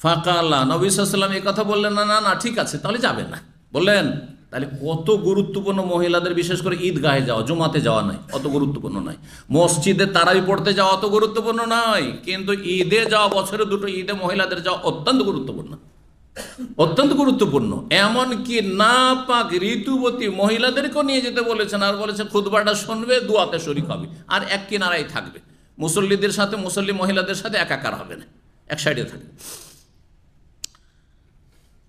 ফাকালা, নবী সাল্লাল্লাহু আলাইহি ওয়াসাল্লাম এই কথা বললেন না, না না ঠিক আছে তাহলে যাবে না। বললেন তাহলে কত গুরুত্বপূর্ণ মহিলাদের, বিশেষ করে ঈদগাহে যাওয়া, জুমাতে যাওয়া নয় অত গুরুত্বপূর্ণ নয়, মসজিদে তারাবি পড়তে যাওয়া অত গুরুত্বপূর্ণ নয়, কিন্তু ঈদে যাওয়া, বছরে দুটো ঈদে মহিলাদের যাওয়া অত্যন্ত গুরুত্বপূর্ণ, অত্যন্ত গুরুত্বপূর্ণ। এমনকি নাপাক ঋতুবতী মহিলাদেরকেও নিয়ে যেতে বলেছেন, আর বলেছে খুতবাটা শুনবে, দুয়াতে শরীক হবে, আর এক কিনারায় থাকবে, মুসল্লিদের সাথে, মুসল্লি মহিলাদের সাথে একাকার হবে না, এক সাইডে থাকবে।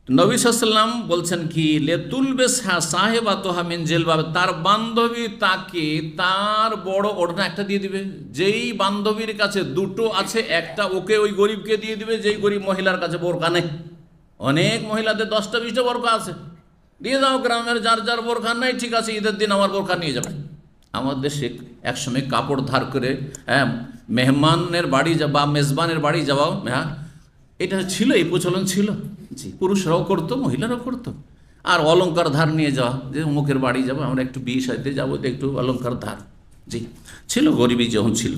নবী সাল্লাল্লাহু আলাইহি ওয়াসাল্লাম বলছেন কি, লেতুলবে সাহেবাতুহা মিন জিলবাব, তার বান্ধবী তাকে তার বড় ওড়না একটা দিয়ে দিবে। যেই বান্ধবীর কাছে দুটো আছে, একটা ওকে ওই গরিবকে দিয়ে দিবে, যেই গরিব মহিলার কাছে বোরকা নেই। অনেক মহিলাদের 10টা-20টা বোরকা আছে, দিয়ে দাও, গ্রামের যার যার বোরকা নেই, ঠিক আছে ঈদের দিন আমার বোরকা নিয়ে যাবে। আমাদের দেশে একসময় কাপড় ধার করে মেহমানের বাড়ি বা মেজবানের বাড়ি যাওয়া, হ্যাঁ এটা ছিল, এই প্রচলন ছিল, জি, পুরুষরাও করতো, মহিলারাও করতো। আর অলংকার ধার নিয়ে যাওয়া, যে অমুকের বাড়ি যাবো আমরা, একটু বিয়ে সাইতে যাবো, তো একটু অলংকার ধার, জি ছিল, গরিবী যখন ছিল।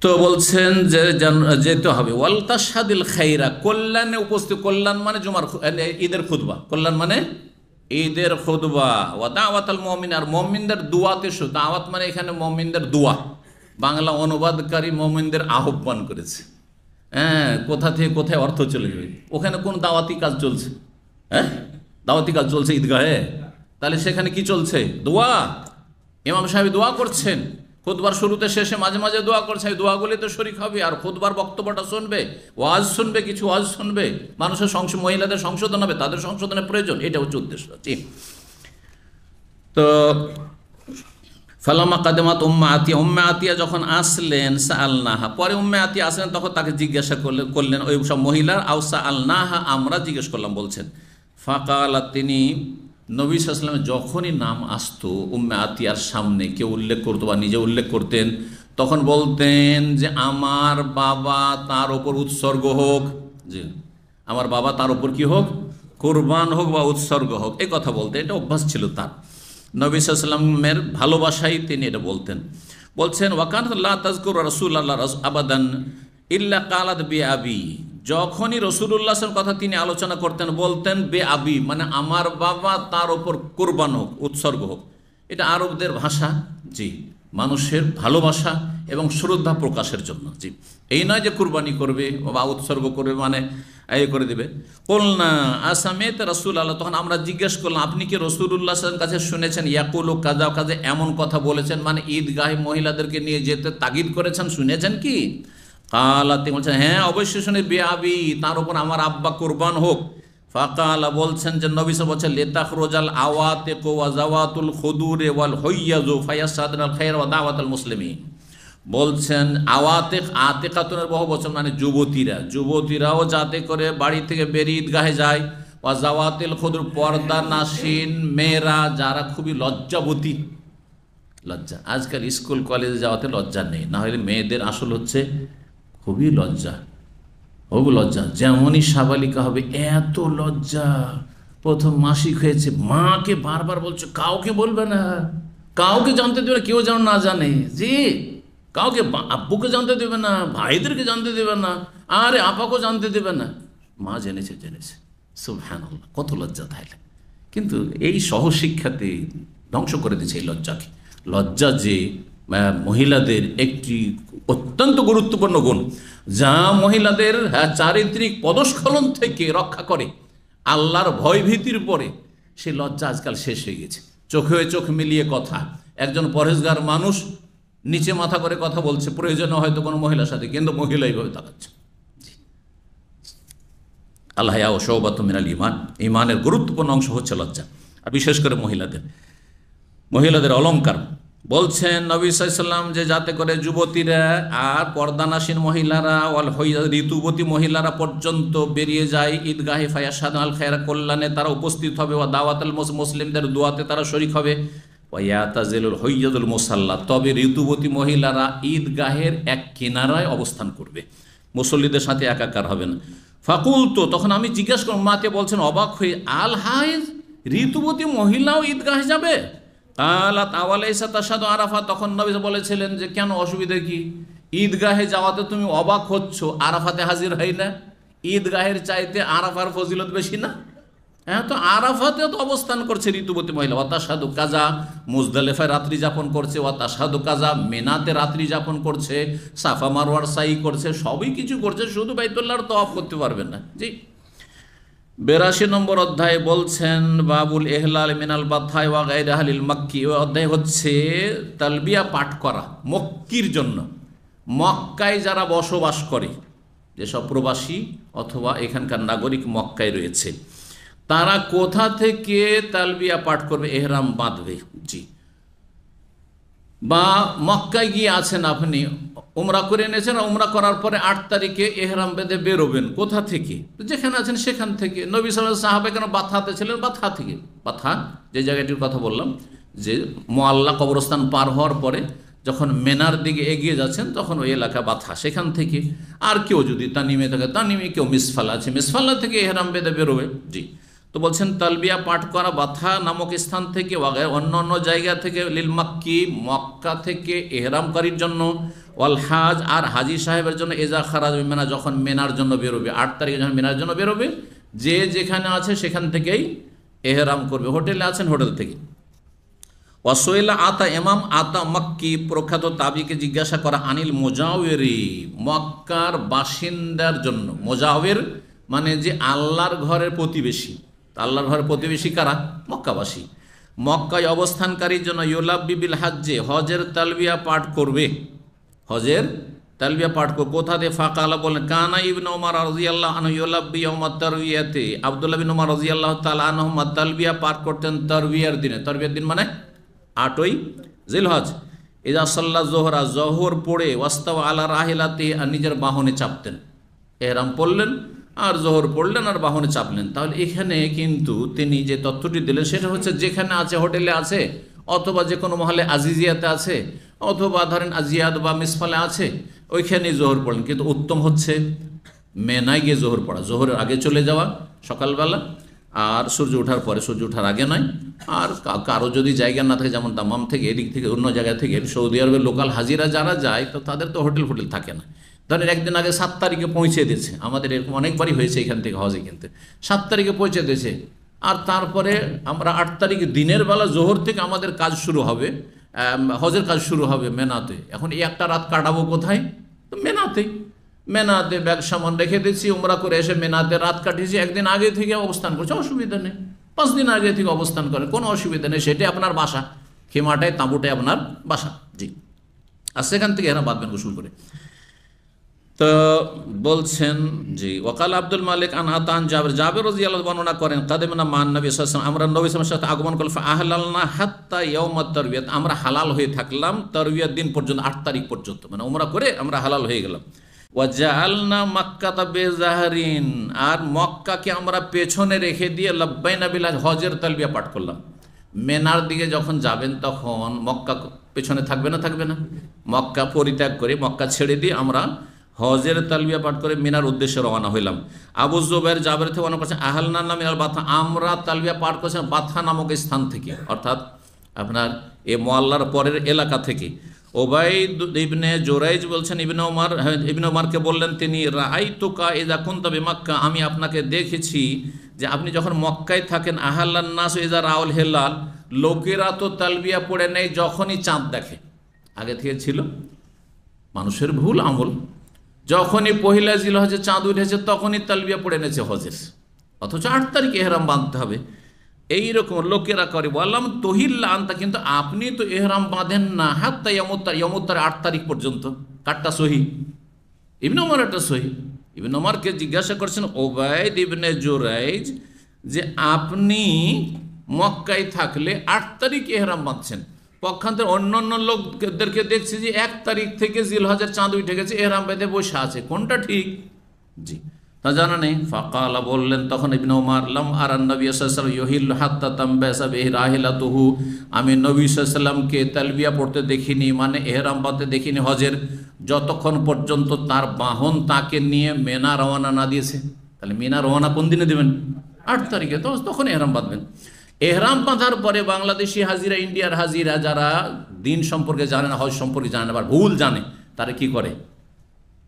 তো বলছেন যে যেতে হবে। ওয়াল তাশহাদিল খাইরা, কল্যাণে উপস্থিত, কল্যাণ মানে জুমার ঈদের খুতবা, কল্যাণ মানে ঈদের খুতবা। ওয়া দাওয়াতাল মুমিন, আর মুমিনদের দুয়াতে, দাওয়াত মানে এখানে মুমিনদের দোয়া, বাংলা অনুবাদকারী মুমিনদের আহ্বান করেছে। হ্যাঁ, কোথা থেকে কোথায় অর্থ চলে যাবে, ওখানে কোন দাওয়াতি কাজ চলছে? হ্যাঁ, দাওয়াতি কাজ চলছে ঈদগাহে, তাহলে সেখানে কি চলছে? দোয়া। ইমাম সাহেব দোয়া করছেন, খুতবার শুরুতে শেষে মাঝে মাঝে দোয়া করছে, এই দোয়াগুলি তো শরীক হবে, আর খুতবার বক্তব্যটা শুনবে, ওয়াজ শুনবে, কিছু ওয়াজ শুনবে, মানুষের মহিলাদের সংশোধন হবে, তাদের সংশোধনের প্রয়োজন, এটা হচ্ছে উদ্দেশ্য। ঠিক। তো ফালামা কাদেমাত উম্মে আতিয়া, উম্মে আতিয়া যখন আসলেন, সাআলনাহা, পরে উম্মে আতিয়া আসলেন, তখন তাকে জিজ্ঞাসা করলেন ওই সব মহিলা, আও সাআলনাহা, আমরা জিজ্ঞেস করলাম, বলছেন। ফাকালা, তিনি নবী সাল্লাল্লাহু আলাইহি ওয়াসাল্লাম যখনই নাম আসতো উম্মে আতিয়ার সামনে, কেউ উল্লেখ করতো বা নিজে উল্লেখ করতেন, তখন বলতেন যে আমার বাবা তার ওপর উৎসর্গ হোক, জি আমার বাবা তার ওপর কি হোক, কুরবান হোক বা উৎসর্গ হোক, এই কথা বলতে, এটা অভ্যাস ছিল তার। নবী সাল্লাল্লাহু আলাইহি ওয়াসাল্লামের ভালোবাসায় তিনি এটা বলতেন। বলছেন ওয়াকানাত লা তাযকুরু রাসূলুল্লাহ আবাদান ইল্লা কালাত বে আবি, যখনই রাসূলুল্লাহর কথা তিনি আলোচনা করতেন বলতেন বে আবি, মানে আমার বাবা তার ওপর কুরবান হোক, উৎসর্গ হোক। এটা আরবদের ভাষা, জি, মানুষের ভালোবাসা এবং শ্রদ্ধা প্রকাশের জন্য, জি, এই নয় যে কুরবানি করবে বা উৎসর্গ করবে মানে এই করে দেবে। কুলনা আসামেত রাসূলুল্লাহ, তখন আমরা জিজ্ঞেস করলাম আপনি কি রাসূলুল্লাহ সাল্লাল্লাহু আলাইহি ওয়াসাল্লাম কাছে শুনেছেন ইয়াকুলু কাজা কাজে, এমন কথা বলেছেন, মানে ঈদগাহে মহিলাদেরকে নিয়ে যেতে তাগিদ করেছেন, শুনেছেন কি? কালা, তিনি বলছেন হ্যাঁ অবশ্যই শুনে, বে আবি, তার উপর আমার আব্বা কুরবান হোক। ফাকালা, বলছেন যে নবী সাল্লাল্লাহু আলাইহি ওয়াসাল্লাম বলছেন লিতাখরুজাল আওয়াতিকু ওয়া যাওয়াতুল খুদুরি ওয়াল হুইয়াজু ফায়াসাদনাল খায়র ওয়া দাওয়াতুল মুসলিমিন। বলছেন আওয়াতিক, আতিকাতুনের বহু বচন, মানে যুবতীরা, যুবতীরাও যাতে করে বাড়ি থেকে বেরিয়ে ঈদগাহে যায়, ওয়া যাওয়াতিল খুদুর, পর্দা নাসিন মেয়েরা, যারা খুবই লজ্জাবতী, লজ্জা, আজকাল স্কুল কলেজে যাওয়াতে লজ্জা নেই, না হলে মেয়েদের আসল হচ্ছে খুবই লজ্জা, খুব লজ্জা, যেমনই সাবালিকা হবে এত লজ্জা, প্রথম মাসিক হয়েছে, মাকে বারবার বলছে কাউকে বলবে না, কাউকে জানতে দেবে না, কেউ যেন না জানে, জি, কাউকে, আব্বুকে জানতে দেবে না, ভাইদেরকে জানতে দেবে না, আরে আপাকেও জানতে দেবে না, মা জেনেছে, জেনেছে, সুবহানাল্লাহ, কত লজ্জা তাহলে। কিন্তু এই সহশিক্ষাতে ধ্বংস করে দিয়েছে এই লজ্জাকে। লজ্জা যে মহিলাদের একটি অত্যন্ত গুরুত্বপূর্ণ গুণ, যা মহিলাদের চারিত্রিক পদস্খলন থেকে রক্ষা করে, আল্লাহর ভয়ভীতির পরে সেই লজ্জা আজকাল শেষ হয়ে গেছে। চোখে চোখ মিলিয়ে কথা, একজন পরহেজগার মানুষ নিচে মাথা করে কথা বলছে, প্রয়োজনে হয়তো কোনো মহিলার সাথে, কিন্তু মহিলা এইভাবে তাকাচ্ছে। আল্লাহ ও শৌবাত মিনাল ইমান, ইমানের গুরুত্বপূর্ণ অংশ হচ্ছে লজ্জা, আর বিশেষ করে মহিলাদের অলংকার। বলছেন নবী সাল্লাল্লাহু আলাইহি ওয়াসাল্লাম যে যাতে করে যুবতীরা আর পর্দানাসীন মহিলারা ওয়াল ঋতুবতী মহিলারা পর্যন্ত বেরিয়ে যায় ঈদগাহে, ফায়াশহাদুল খায়রা, কল্যাণে তারা উপস্থিত হবে, ওয়া দাওয়াতুল মুসলিমদের দোয়াতে তারা শরীক হবে, ওয়া ইয়াতাজিলুল হুইয়াদুল মুসাল্লা, তবে ঋতুবতী মহিলারা ঈদগাহের এক কিনারায় অবস্থান করবে, মুসল্লিদের সাথে একাকার হবে না। ফাকুল তো তখন আমি জিজ্ঞাসা করলাম, মাতে বলছেন অবাক হয়ে, আল হাইজ ঋতুবতী মহিলাও ঈদগাহে যাবে? আলা তাওয়ালাইসা তাশহাদু আরাফা, তখন নবী বলেছিলেন যে কেন, অসুবিধা কি? ঈদগাহে যাওয়াতে তুমি অবাক হচ্ছ, আরাফাতে হাজির হয় না? ঈদগাহের চাইতে আরাফার ফজিলত বেশি না? হ্যাঁ, তো আরাফাতেও তো অবস্থান করছে ঋতুবতী মহিলা। ওয়াতাশহাদু কাজা, মুজদালিফায় রাত্রি যাপন করছে, ওয়াতাশহাদু কাজা, মিনাতে রাত্রি যাপন করছে, সাফা মারওয়ার সাই করছে, সবই কিছু করছে, শুধু বাইতুল্লাহর তওয়াফ করতে পারবেন না। জি, 82 নম্বর অধ্যায়ে বলছেন বাবুল ইহলাল মিনাল বাথাই ওয়া গায়রি আহলিল মাক্কি। ওই অধ্যায় হচ্ছে তালবিয়া পাঠ করা মক্কির জন্য। মক্কায় যারা বসবাস করে, যেসব প্রবাসী অথবা এখানকার নাগরিক মক্কায় রয়েছে, তারা কোথা থেকে তালবিয়া পাঠ করবে, এহরাম বাঁধবে? জি, বা মক্কায় গিয়ে আছেন আপনি, উমরা করে এনেছেন, উমরা করার পরে 8 তারিখে এহরাম বেঁধে বেরোবেন, কোথা থেকে? যেখানে আছেন সেখান থেকে। নবী সাল্লাল্লাহু আলাইহি ওয়াসাল্লাম সাহাবা কেন বাথাতে ছিলেন? বাথা থেকে। বাথা যে জায়গাটির কথা বললাম, যে মুআল্লা কবরস্থান পার হওয়ার পরে যখন মেনার দিকে এগিয়ে যাচ্ছেন তখন ওই এলাকা বাথা, সেখান থেকে। আর কেউ যদি তানিমে থাকে তানিমে, কেউ মিসফালা আছে, মিসফালা থেকে এহরাম বেঁধে বেরোবে। জি, তো বলছেন তালবিয়া পাঠ করা বাথা নামক স্থান থেকে, অন্য অন্য জায়গা থেকে, লিল মাক্কি মক্কা থেকে এহরামকারীর জন্য, ওয়াল হাজ আর হাজি সাহেবের জন্য, এজা খারাজ মেনা যখন মেনার জন্য বেরোবে, 8 তারিখে যখন মেনার জন্য বেরোবে, যে যেখানে আছে সেখান থেকেই এহরাম করবে। হোটেলে আছেন, হোটেল থেকে। ওয়াসোয়েলা আতা, ইমাম আতা মক্কি প্রখ্যাত তাবিকে জিজ্ঞাসা করা, আনিল মোজাওয়েরি, মক্কার বাসিন্দার জন্য। মোজাওয়ের মানে যে আল্লাহর ঘরের প্রতিবেশী। আল্লাহর ঘরের প্রতিবেশী কারা? মক্কাবাসী। মক্কায় অবস্থানকারীর জন্য ইউলাব্বি বিল হাজ্জে, হজের তালবিয়া পাঠ করবে। হজের তালবিয়া পাঠ করবে। কোথা দিয়ে? ফাকালা বলেন, কানা ইবনে ওমর রাদিয়াল্লাহু আনহু ইউলাব্বি ইয়াউমাত তারবিয়াতে, আব্দুল্লাহ বিন ওমর রাদিয়াল্লাহু তাআলা আনহুমা তালবিয়া পাঠ করতেন তারবিয়ার দিনে। তারবিয়ার দিন মানে 8ই জিলহজ। ইজা সাল্লা জোহরা, জোহর পড়ে, ওয়াস্তাওয়া আলা রাহিলাতি, আর নিজের বাহনে চাপতেন। এহরাম পড়লেন আর জোহর পড়লেন আর বাহনে চাপলেন। তাহলে এখানে কিন্তু তিনি যে তথ্যটি দিলেন সেটা হচ্ছে যেখানে আছে, হোটেলে আছে, অথবা যে কোনো মহলে আজিজিয়াতে আছে, অথবা ধরেন আজিয়াদ বা মিসফালে আছে, ওইখানেই জোহর পড়লেন। কিন্তু উত্তম হচ্ছে মেনায় গিয়ে জোহর পড়া। জোহরের আগে চলে যাওয়া সকালবেলা, আর সূর্য ওঠার পরে, সূর্য ওঠার আগে নয়। আর কারো যদি জায়গা না থাকে, যেমন দামাম থেকে, এদিক থেকে, অন্য জায়গা থেকে, সৌদি আরবের লোকাল হাজিরা যারা যায়, তো তাদের তো হোটেল ফোটেল থাকে না। ধরেন একদিন আগে 7 তারিখে পৌঁছে দিয়েছে, আমাদের এরকম অনেকবারই হয়েছে এখান থেকে হজে কিনতে, 7 তারিখে পৌঁছে দিয়েছে, আর তারপরে আমরা 8 তারিখে দিনের বেলা জোহর থেকে আমাদের কাজ শুরু হবে, হজের কাজ শুরু হবে মেনাতে। এখন এই একটা রাত কাটাবো কোথায়? তো মেনাতেই। মেনাতে ব্যাগ সামান রেখে দিচ্ছি, উমরা করে এসে মেনাতে রাত কাটিয়েছি। একদিন আগে থেকে অবস্থান করছে, অসুবিধা নেই। 5 দিন আগে থেকে অবস্থান করে, কোনো অসুবিধা নেই। সেটাই আপনার বাসা, খেমাটায়, তাঁবুটাই আপনার বাসা। জি, আর সেখান থেকে এরা বাঁধবেন গোসল করে। তো বলছেন জি, ওয়াকাল আব্দুল মালিক আন আতান জাবের, জাবের রাদিয়াল্লাহু বর্ণনা করেন, কাদিমনা মান নবী সাল্লাল্লাহু আলাইহি ওয়াসাল্লাম, আমরা নবী সাল্লাল্লাহু আলাইহি ওয়াসাল্লাম সাথে আগমন করলাম, আহলালনা হাত্তা ইয়াউমাত তারবিয়াত, আমরা হালাল হয়ে থাকলাম তারবিয়ার দিন পর্যন্ত, 8 তারিখ পর্যন্ত, মানে উমরা করে আমরা হালাল হয়ে গেলাম। ওয়াজআলনা মাক্কাতা বেজাহরিন, আর মক্কাকে আমরা পেছনে রেখে দিয়ে লাব্বাইনা বিল হজের তালবিয়া পাঠ করলাম। মেনার দিকে যখন যাবেন তখন মক্কা পেছনে থাকবে না? থাকবে না। মক্কা পরিত্যাগ করে, মক্কা ছেড়ে দিয়ে আমরা হজের তালবিয়া পাঠ করে মিনার উদ্দেশ্যে রওনা হইলাম। আবু যুবাইর জাবের থেকে বর্ণনা করেছেন, আহলানা মিনাল বাথা, আমরা তালবিয়া পাঠ করেছেন বাথা নামক স্থান থেকে, অর্থাৎ আপনার এ মুআল্লার পরের এলাকা থেকে। ওবাইদ ইবনে জুরাইজ বলছেন, ইবনে ওমরকে বললেন তিনি, রাআইতুকা ইযা কুনতা বিমাক্কা, আমি আপনাকে দেখেছি যে আপনি যখন মক্কায় থাকেন, আহাল্লান নাস ইযা রাউল হিলাল, লোকেরা তো তালবিয়া পড়ে নেই যখনই চাঁদ দেখে। আগে থেকে ছিল মানুষের ভুল আমল, যখনই পহিলা জিলহজে চাঁদ উঠেছে তখনই তালবিয়া পড়ে এনেছে হজের, অথচ 8 তারিখে এহরাম বাঁধতে হবে। এইরকম লোকেরা করে। বললাম তহিল্লা আনতা, কিন্তু আপনি তো এহরাম বাঁধেন না, হাত্তা ইয়ামুত্তার 8 তারিখ পর্যন্ত। কারটা সহি? ইবনে ওমর একটা সহি। ইবনে ওমরকে জিজ্ঞাসা করছেন ওবাইদ ইবনে জুরাইজ যে আপনি মক্কায় থাকলে 8 তারিখ এহরাম বাঁধছেন, পক্ষান্তরে অন্যান্য লোকদেরকে দেখছি যে 1 তারিখ থেকে জিলহজের চাঁদ উঠে গেছে, এহরাম বেঁধে বসে আছে, কোনটা ঠিক? জি, তা জানা নেই। ফাকালা বললেন তখন ইবনে ওমর, লাম আরান নবী সাল্লাল্লাহু আলাইহি ওয়াসাল্লাম ইউহিল্লু হাত্তা তামবাসা বিহি রাহিলাতুহু, আমি নবী সাল্লাল্লাহু আলাইহি ওয়াসাল্লামকে তালবিয়া পড়তে দেখিনি, মানে এহরাম বাঁধতে দেখিনি হজের, যতক্ষণ পর্যন্ত তার বাহন তাকে নিয়ে মেনা রওনা না দিয়েছে। তাহলে মেনা রওনা কোন দিনে দেবেন? 8 তারিখে। তো তখন এহরাম বাঁধবেন। এহরাম বাঁধার পরে বাংলাদেশি হাজিরা, ইন্ডিয়ার হাজিরা যারা দিন সম্পর্কে জানে না, হজ সম্পর্কে জানে না, আবার ভুল জানে, তারা কি করে?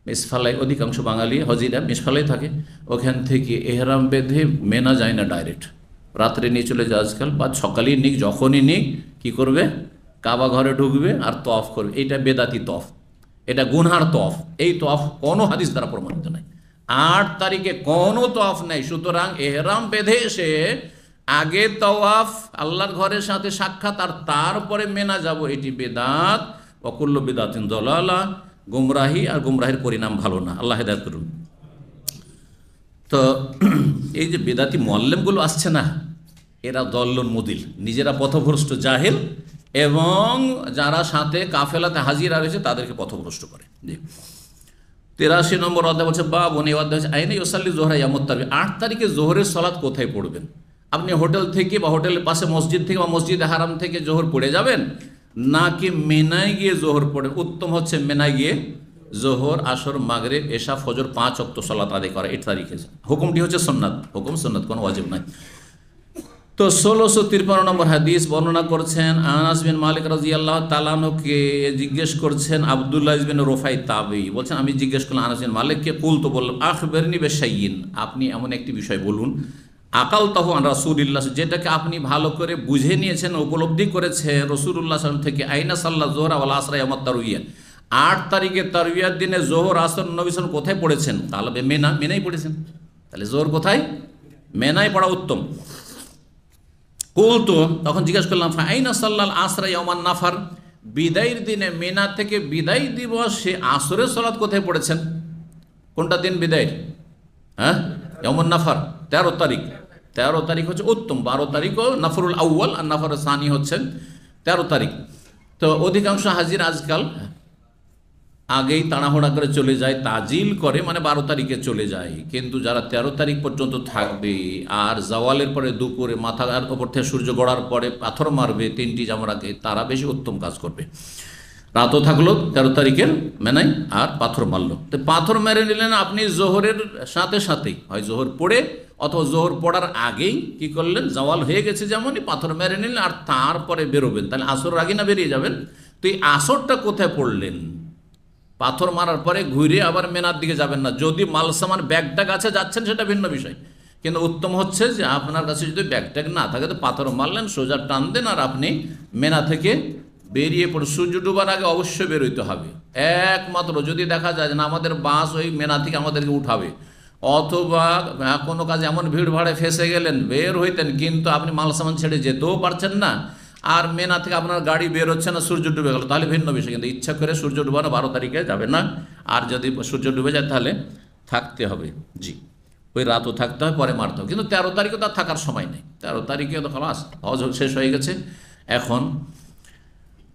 মিসফালাই, অধিকাংশ বাঙালি হাজিরা মিসফালাই থাকে, ওখান থেকে এহরাম বেঁধে মেনা যায় না, ডাইরেক্ট রাত্রে নিয়ে চলে যায় আজকাল, বা সকালেই নিক, যখনই নিক কি করবে? কাবা ঘরে ঢুকবে আর তফ করবে। এইটা বেদাতি তফ, এটা গুনহার তফ। এই তফ কোনো হাদিস দ্বারা প্রমাণিত নাই। 8 তারিখে কোনো তফ নেই। সুতরাং এহরাম বেঁধে এসে আগে তওয়াফ, আল্লাহর ঘরের সাথে সাক্ষাৎ, আর তারপরে মেনা যাব, এটি বেদাত। ওয়াকুল্লু বিদাতিন দালালা, গুমরাহি, আর গুমরাহির পরিণাম ভালো না। আল্লাহ হেদায়েত করুন। তো এই যে বেদাতি মুআল্লিমগুলো আসছে না, এরা দল্লুন মুদিল, নিজেরা পথভ্রষ্ট জাহেল, এবং যারা সাথে কাফেলাতে হাজিরা রয়েছে তাদেরকে পথভ্রষ্ট করে। জি, 83 নম্বর অধ্যায় বলছে বাবুন, এই অধ্যায় হচ্ছে আইনে ইউসাল্লি জোহরা ইয়ামুত তারবিয়া। 8 তারিখে জোহরের সালাত কোথায় পড়বেন? আপনি হোটেল থেকে বা হোটেলের পাশে মসজিদ থেকে বা মসজিদে হারাম থেকে জোহর পড়ে যাবেন, নাকি মেনায় গিয়ে জোহর পড়ে? উত্তম হচ্ছে মেনায় গিয়ে জোহর, আসর, মাগরিব, এশা, ফজর 5 ওয়াক্ত সালাত আদায় করা। 8 তারিখে হুকুমটি হচ্ছে সুন্নাত, হুকুম সুন্নাত, কোনো ওয়াজিব নাই। তো 1653 নম্বর হাদিস বর্ণনা করছেন আনাস বিন মালিক রাদিয়াল্লাহু তাআলা আনহুকে জিজ্ঞেস করছেন আব্দুল্লাহ বিন রুফাই তাবেঈ, বলছেন আমি জিজ্ঞেস করলাম আনাস বিন মালিককে, কুলতু বললাম, আখবিরনি বিশাইইন, আপনি এমন একটি বিষয় বলুন, আকালতাহু আন রাসূলিল্লাহ, যেটাকে আপনি ভালো করে বুঝে নিয়েছেন, উপলব্ধি করেছেন রাসূলুল্লাহ সাল্লাল্লাহু আলাইহি ওয়াসাল্লাম থেকে, আইনা সাল্লা যোহরা ওয়াল আসরা ইয়ামাত তারউইয়া। 8 তারিখে তারউইয়ার দিনে জোহর, আসর নবী সাল্লাল্লাহু আলাইহি ওয়াসাল্লাম কোথায় পড়েছেন? তাহলে মেনাই পড়েছেন। তাহলে জোহর কোথায়? মেনাই পড়া উত্তম। কুলতু, তখন জিজ্ঞাসা করলাম, আইনা সাল্লাল আসরা ইয়ামান নাফার, বিদায়ের দিনে মেনা থেকে বিদায় দিবসে আসরের সালাত কোথায় পড়েছেন? কোনটা দিন বিদায়ের? হ্যাঁ, ইয়ামান নাফার 13 তারিখ। 13 তারিখ হচ্ছে উত্তম। 12 তারিখও নাফরুল আউ্য়াল, আর নাফরুল সানি হচ্ছেন 13 তারিখ। তো অধিকাংশ হাজির আজকাল আগেই তাড়াহুড়া করে চলে যায়, তাজিল করে, মানে 12 তারিখে চলে যায়। কিন্তু যারা 13 তারিখ পর্যন্ত থাকবে, আর জাওয়ালের পরে দুপুরে মাথার ওপর থেকে সূর্য গড়ার পরে পাথর মারবে 3টি জামরাকে, তারা বেশি উত্তম কাজ করবে। রাতও থাকলো 13 তারিখের মেনাই, আর পাথর মারলো। তো পাথর মেরে নিলেন আপনি জোহরের সাথে সাথেই, হয় জোহর পড়ে অথবা জোহর পড়ার আগেই কি করলেন, জাওয়াল হয়ে গেছে যেমনই, পাথর মেরে নিলেন, আর তারপরে বেরোবেন। তাহলে আসরের আগে না বেরিয়ে যাবেন? তো এই আসরটা কোথায় পড়লেন? পাথর মারার পরে ঘুরে আবার মেনার দিকে যাবেন না। যদি মালসামান ব্যাগট্যাগ আছে যাচ্ছেন, সেটা ভিন্ন বিষয়, কিন্তু উত্তম হচ্ছে যে আপনার কাছে যদি ব্যাগট্যাগ না থাকে, তো পাথর মারলেন, সোজা টান দেন, আর আপনি মেনা থেকে বেরিয়ে পড়ে। সূর্য ডুবার আগে অবশ্যই বেরোইতে হবে। একমাত্র যদি দেখা যায় যে না, আমাদের বাস ওই মেনা থেকে আমাদেরকে উঠাবে, অথবা কোনো কাজে এমন ভিড় ভাড়ে ফেসে গেলেন, বের হইতেন, কিন্তু আপনি মালসামান ছেড়ে যেতেও পারছেন না, আর মেনা থেকে আপনার গাড়ি বের হচ্ছে না, সূর্য ডুবে গেল, তাহলে ভিন্ন বিষয়। কিন্তু ইচ্ছা করে সূর্য ডুবানো 12 তারিখে যাবে না। আর যদি সূর্য ডুবে যায় তাহলে থাকতে হবে। জি, ওই রাতও থাকতে হয়, পরে মারতে হবে। কিন্তু 13 তারিখে তো আর থাকার সময় নেই। 13 তারিখে তো খালাস, হজ শেষ হয়ে গেছে। এখন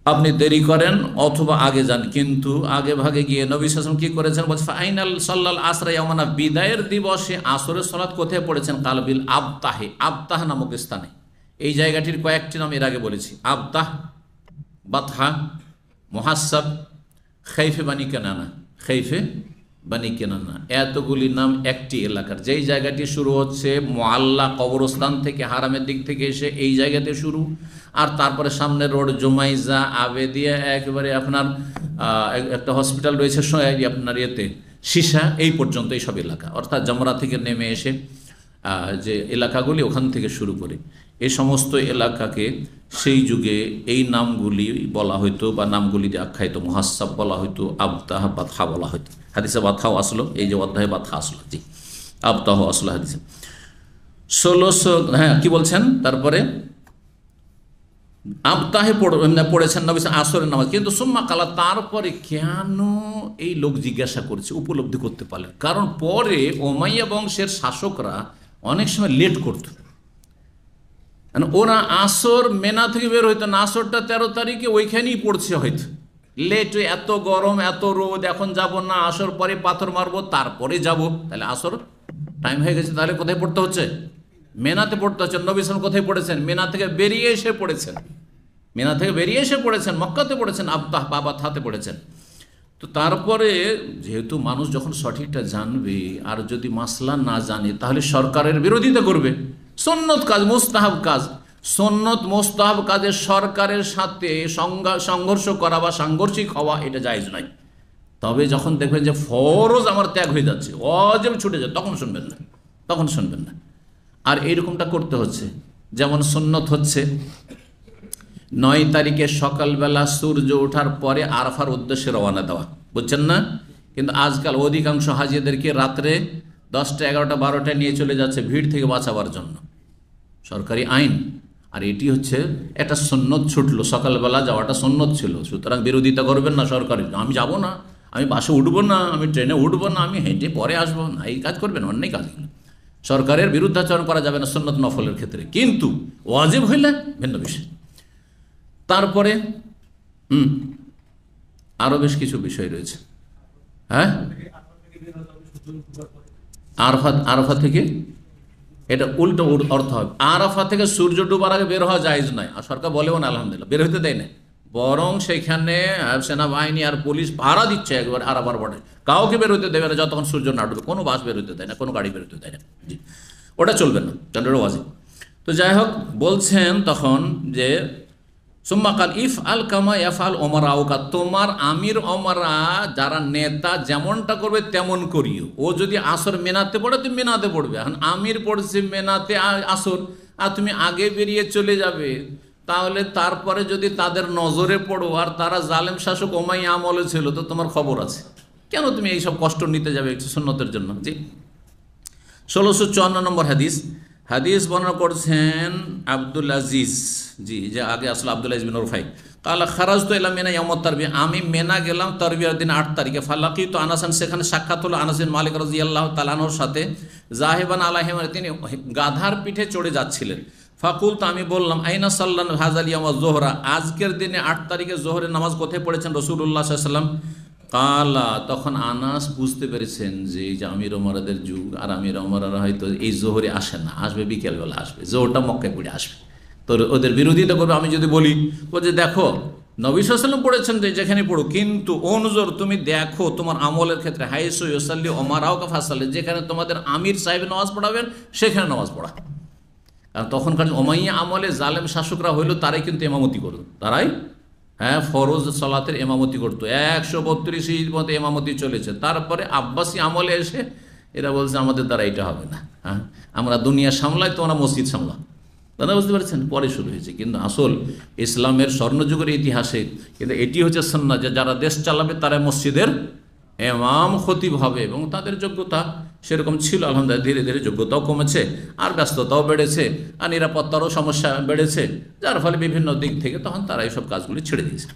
আপনি দেরি করেন অথবা আগে যান, কিন্তু আগে ভাগে গিয়ে নবী সাল্লাল্লাহু আলাইহি ওয়াসাল্লাম কি করেছেন? বলছে ফাইনাল সাল্লাল আসরা ইয়ামানা, বিদায়ের দিবসে আসরের সালাত কোথায় পড়েছেন? কালবিল আবতাহে, আবতাহ নামক স্থানে। এই জায়গাটির কয়েকটি নাম এর আগে বলেছি, আবতাহ, বাতহা, মুহাসাব, খাইফে বানি কেনানা, খাইফে বানি কেনানা, এতগুলি নাম একটি এলাকার। যেই জায়গাটি শুরু হচ্ছে মুআল্লা কবরস্থান থেকে, হারামের দিক থেকে এসে এই জায়গাতে শুরু, আর তারপরে সামনে রোড জুমাইজা, আবেদিয়া, একেবারে আপনার একটা হসপিটাল রয়েছে আপনার ইয়েতে সীসা, এই পর্যন্ত এই সব এলাকা, অর্থাৎ জামরা থেকে নেমে এসে যে এলাকাগুলি ওখান থেকে শুরু করে এই সমস্ত এলাকাকে সেই যুগে এই নামগুলি বলা হইতো, বা নামগুলি দিয়ে আখ্যায়িত। মুহাসাব বলা হইতো, আবতাহ, বাতহা বলা হইতো। হাদিসে বাতহাও আসলো, এই যে অধ্যায়ে বাতহা আসলো। জি, আবতাহ আসলো হাদিসে। 1600, হ্যাঁ কি বলছেন? তারপরে আবতাহে পড়েছেন নবী আসরের নামাজ, কিন্তু সুম্মা কালা, তারপরে কেন এই লোক জিজ্ঞাসা করছে, উপলব্ধি করতে পারলেন। কারণ পরে উমাইয়া বংশের শাসকরা অনেক সময় লেট করত, ওরা আসর মেনা থেকে বের হইতো না, আসরটা 13 তারিখে ওইখানেই পড়ছে হয়তো, লেট, এত গরম, এত রোদ, এখন যাব না, আসর পরে পাথর মারবো, তারপরে যাব। তাহলে আসর টাইম হয়ে গেছে, তাহলে কোথায় পড়তে হচ্ছে? মেনাতে পড়তে হচ্ছে। নবী সাল্লাল্লাহু আলাইহি ওয়াসাল্লাম কোথায় পড়েছেন? মেনা থেকে বেরিয়ে এসে পড়েছেন, মেনা থেকে বেরিয়ে এসে পড়েছেন, মক্কাতে পড়েছেন, আবতাহ বাবা থাতে পড়েছেন। তো তারপরে যেহেতু মানুষ যখন সঠিকটা জানবে আর যদি মাসলা না জানে তাহলে সরকারের বিরোধিতা করবে। সুন্নত কাজ, মুস্তাহাব কাজ, সুন্নত মুস্তাহাব কাজে সরকারের সাথে সংঘর্ষ করা বা সাংঘর্ষিক হওয়া এটা জায়েজ নয়। তবে যখন দেখবেন যে ফরজ আমার ত্যাগ হয়ে যাচ্ছে, ওয়াজিব ছুটে যায়, তখন শুনবেন না, তখন শুনবেন না। আর এইরকমটা করতে হচ্ছে, যেমন সুন্নত হচ্ছে 9 তারিখে সকালবেলা সূর্য ওঠার পরে আরাফার উদ্দেশ্যে রওনা দেওয়া, বুঝছেন না? কিন্তু আজকাল অধিকাংশ হাজিদেরকে রাত্রে 10টা 11টা 12টা নিয়ে চলে যাচ্ছে ভিড় থেকে বাঁচাবার জন্য, সরকারি আইন। আর এটি হচ্ছে একটা সুন্নত ছুটলো, সকালবেলা যাওয়াটা সুন্নত ছিল, সুতরাং বিরোধিতা করবেন না সরকারি। আমি যাব না, আমি বাসে উঠবো না, আমি ট্রেনে উঠবো না, আমি হেঁটে পরে আসবো না, এই কাজ করবেন, অন্যায় কাজ। সরকারের বিরুদ্ধাচরণ করা যাবে না সুন্নত নফলের ক্ষেত্রে, কিন্তু ওয়াজিব হইলে ভিন্ন বিষয়। তারপরে আরো বেশ কিছু বিষয় রয়েছে। হ্যাঁ, আরাফা থেকে, এটা উল্টো অর্থ হবে, আরাফা থেকে সূর্য ডুবার আগে বের হওয়া জায়েজ নয়। আর সরকার বলেও না, আলহামদুলিল্লাহ, বের হতে দেয় না, বরং সেখানে সেনাবাহিনী আর পুলিশ পাহারা দিচ্ছে একবার আরাফার বটে, কাউকে বের হতে দেবে না যতক্ষণ সূর্য না ডুবে। কোনো বাস বের হতে দেয় না, কোনো গাড়ি বের হতে দেয় না, জি, ওটা চলবে না, কারণ ওটা ওয়াজিব। তো যাই হোক, বলছেন তখন যে সুম্মা কাল ইফ আল কামা ইয়াফআল উমারাউকা, তোমার আমির ওমরা যারা নেতা যেমনটা করবে তেমন করিও। ও যদি আসর মেনাতে পড়ে তুমি মেনাতে পড়বে, এখন আমির পড়ছে মেনাতে আসর আর তুমি আগে বেরিয়ে চলে যাবে, তাহলে তারপরে যদি তাদের নজরে পড়ো আর তারা জালেম শাসক উমাইয়া আমলে ছিল, তো তোমার খবর আছে, কেন তুমি এইসব কষ্ট নিতে যাবে একটু সুন্নতের জন্য। জি, 1654 নম্বর হাদিস বর্ণনা করছেন আব্দুল আজিজ, জি, যে আগে আসলে আব্দুল আজিজ বিন রুফাই, কালা খারাজতু ইলা মিনা ইয়াউমুত তারবিয়া, আমি মেনা গেলাম তারবিয়ার দিন 8 তারিখে, ফালাকিতু আনাসান, সেখানে সাক্ষাৎ হলো আনাস বিন মালিক রাদিয়াল্লাহু তাআলা আনহুর সাথে, জাহিবান আলাইহি, তিনি গাধার পিঠে চড়ে যাচ্ছিলেন। ফাকুলতু, আমি বললাম, আইনা সাল্লান হাযাল ইয়াউমা যুহরা, আজকের দিনে 8 তারিখে যোহরের নামাজ কোথায় পড়েছেন রাসূলুল্লাহ সাল্লাল্লাহু আলাইহি ওয়াসাল্লাম? কালা, তখন আনাস বুঝতে পেরেছেন যে এই যে আমির ওমরাদের যুগ, আর আমির ওমরারা হয়তো এই জোহরে আসে না, আসবে বিকেলবেলা আসবে, জোহরটা মক্কায় পড়ে আসবে, তো ওদের বিরোধিতা করবে। আমি যদি বলি যে দেখো নবী সাল্লাল্লাহু আলাইহি ওয়াসাল্লাম পড়েছেন যে যেখানে পড়ো, কিন্তু অনুজোর তুমি দেখো তোমার আমলের ক্ষেত্রে হাইসু ইউসাল্লি ওমারাও কা ফাসাল্লি, যেখানে তোমাদের আমির সাহেব নামাজ পড়াবেন সেখানে নামাজ পড়া। কারণ তখনকার ওমাইয়া আমলে জালেম শাসকরা হইলো তারাই কিন্তু ইমামতি করতো, তারাই ফরজ সালাতের ইমামতি করতো, 132 ঈদ মতো ইমামতি চলেছে। তারপরে আব্বাসী আমলে এসে এরা বলছে আমাদের দ্বারা এটা হবে না, আমরা দুনিয়া সামলাই, তোমরা মসজিদ সামলা, দাদা বুঝতে পারছেন, পরে শুরু হয়েছে। কিন্তু আসল ইসলামের স্বর্ণযুগের ইতিহাসে কিন্তু এটি হচ্ছে সুন্নাহ যে যারা দেশ চালাবে তারা মসজিদের ইমাম খতিব হবে, এবং তাদের যোগ্যতা সেরকম ছিল। আলহামদুলিল্লাহ ধীরে ধীরে যোগ্যতাও কমেছে আর ব্যস্ততাও বেড়েছে আর নিরাপত্তারও সমস্যা বেড়েছে, যার ফলে বিভিন্ন দিক থেকে তখন তারা এইসব কাজগুলি ছেড়ে দিয়েছে।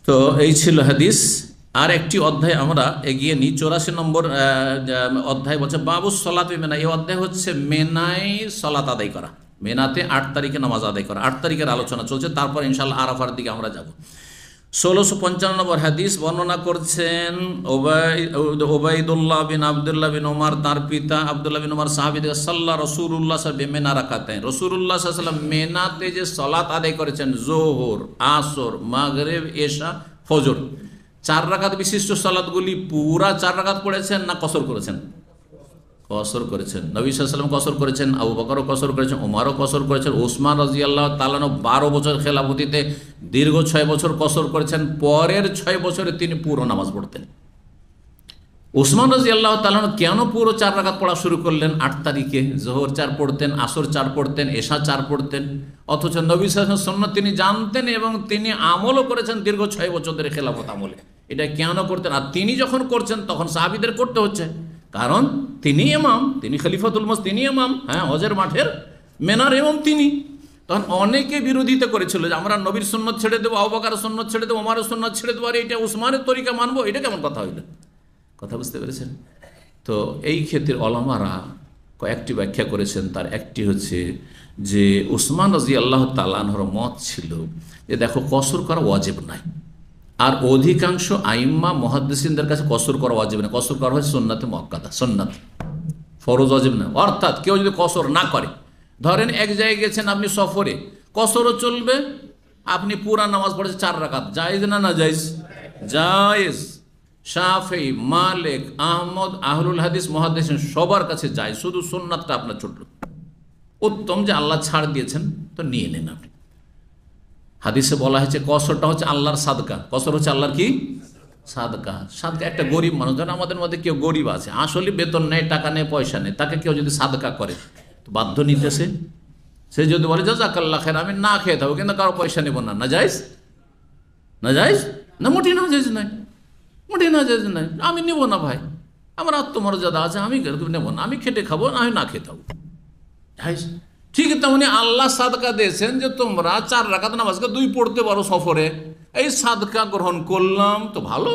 তো এই ছিল হাদিস। আর একটি অধ্যায় আমরা এগিয়ে নিই, 84 নম্বর অধ্যায় বলছে বাবুস সলাতে মেনা। এই অধ্যায় হচ্ছে মেনায় সলাত আদায় করা, মেনাতে 8 তারিখে নামাজ আদায় করা। 8 তারিখের আলোচনা চলছে, তারপর ইনশাআল্লাহ আরাফার দিকে আমরা যাব। 1655 নম্বর হাদিস বর্ণনা করছেন ওবাইদুল্লাহ বিন আব্দুল্লাহ বিন ওমর, তার পিতা আব্দুল্লাহ বিন ওমর সাহাবী, সাল্লা রাসূলুল্লাহ সাল্লাল্লাহু মেনা রাকাতাইন, রাসূলুল্লাহ সাল্লাল্লাহু আলাইহি ওয়াসাল্লাম মেনাতে যে সালাত আদায় করেছেন যোহর, আসর, মাগরিব, এশা, ফজর, 4 রাকাত বিশিষ্ট সালাতগুলি পুরা 4 রাকাত পড়েছেন না কসর করেছেন? কসর করেছেন। নবী সাল্লাল্লাহু আলাইহি ওয়াসাল্লাম কসর করেছেন, আবু বকরও কসর করেছেন, ওমরও কসর করেছেন, ওসমান রাদিয়াল্লাহু তাআলা 12 বছর খেলাফতিতে দীর্ঘ 6 বছর কসর করেছেন, পরের 6 বছরে তিনি পুরো নামাজ পড়তেন। ওসমান রাদিয়াল্লাহু তাআলা কেন পুরো 4 রাকাত পড়া শুরু করলেন? 8 তারিখে যোহর 4 পড়তেন, আসর 4 পড়তেন, এশা 4 পড়তেন, অথচ নবী সাল্লাল্লাহু আলাইহি ওয়াসাল্লাম সুন্নাত তিনি জানতেন এবং তিনি আমলও করেছেন দীর্ঘ 6 বছর ধরে খেলাফত আমলে। এটা কেন করতেন? আর তিনি যখন করছেন তখন সাহাবীদের করতে হচ্ছে, কারণ তিনি ইমাম, তিনি খলিফাতুল মসজিদ, তিনি ইমাম, হজের মাঠের মেনার ইমাম তিনি। তখন অনেকে বিরোধিতা করেছিল যে আমরা নবীর সুন্নত ছেড়ে দেবো, আবু বকরের সুন্নত ছেড়ে দেবো, ওমরের সুন্নত ছেড়ে দেবো, আর এটা উসমানের তরিকা মানবো, এটা কেমন কথা হইল? কথা বুঝতে পেরেছেন? তো এই ক্ষেত্রে ওলামারা কয়েকটি ব্যাখ্যা করেছেন। তার একটি হচ্ছে যে উসমান রাদিয়াল্লাহু তাআলা আনহুর মত ছিল যে দেখো কসর করা ওয়াজিব নাই, আর অধিকাংশ আইম্মা মুহাদ্দিসিনদের কাছে কসর করা ওয়াজিব না, কসর করা হয় সুন্নাতে মুআক্কাদা, সুন্নাত, ফরজ ওয়াজিব না। অর্থাৎ কেউ যদি কসর না করে, ধরেন এক জায়গায় গেছেন আপনি সফরে, কসরও চলবে আপনি পুরা নামাজ পড়েছেন 4 রাকাত, জায়েজ না না জায়েজ? জায়েজ। শাফি, মালিক, আহমদ, আহলুল হাদিস, মুহাদ্দিসিন সবার কাছে যায়, শুধু সুন্নাতটা আপনার ছোট উত্তম, যে আল্লাহ ছাড় দিয়েছেন তো নিয়ে নেন আপনি। হাদিসে বলা হয়েছে কসরটা হচ্ছে আল্লাহর সাদকা। কসর হচ্ছে আল্লাহর কি? সাদকা। সাদকা একটা গরিব মানুষ, ধরেন আমাদের মধ্যে কেউ গরিব আছে, আসলে বেতন নেই, টাকা নেই, পয়সা নেই, তাকে কেউ যদি সাদকা করে তো বাধ্য নিতেছে। সে যদি বলে জাযাকাল্লাহ খাইর, আমি না খেয়ে থাকবো কিন্তু কারো পয়সা নেব না, না জায়েজ? না জায়েজ? না মোটেই না জায়েজ নাই, মোটেই না জায়েজ নাই। আমি নেব না ভাই, আমার আত্মমর্যাদা আছে, আমি নেব না, আমি খেটে খাবো, আমি না খেয়ে থাকবো, জায়েজ। ঠিক তেমনি আল্লাহ সাদকা দিয়েছেন যে তোমরা 4 রাকাত নামাজকে 2 পড়তে পারো সফরে, এই সাদকা গ্রহণ করলাম তো ভালো,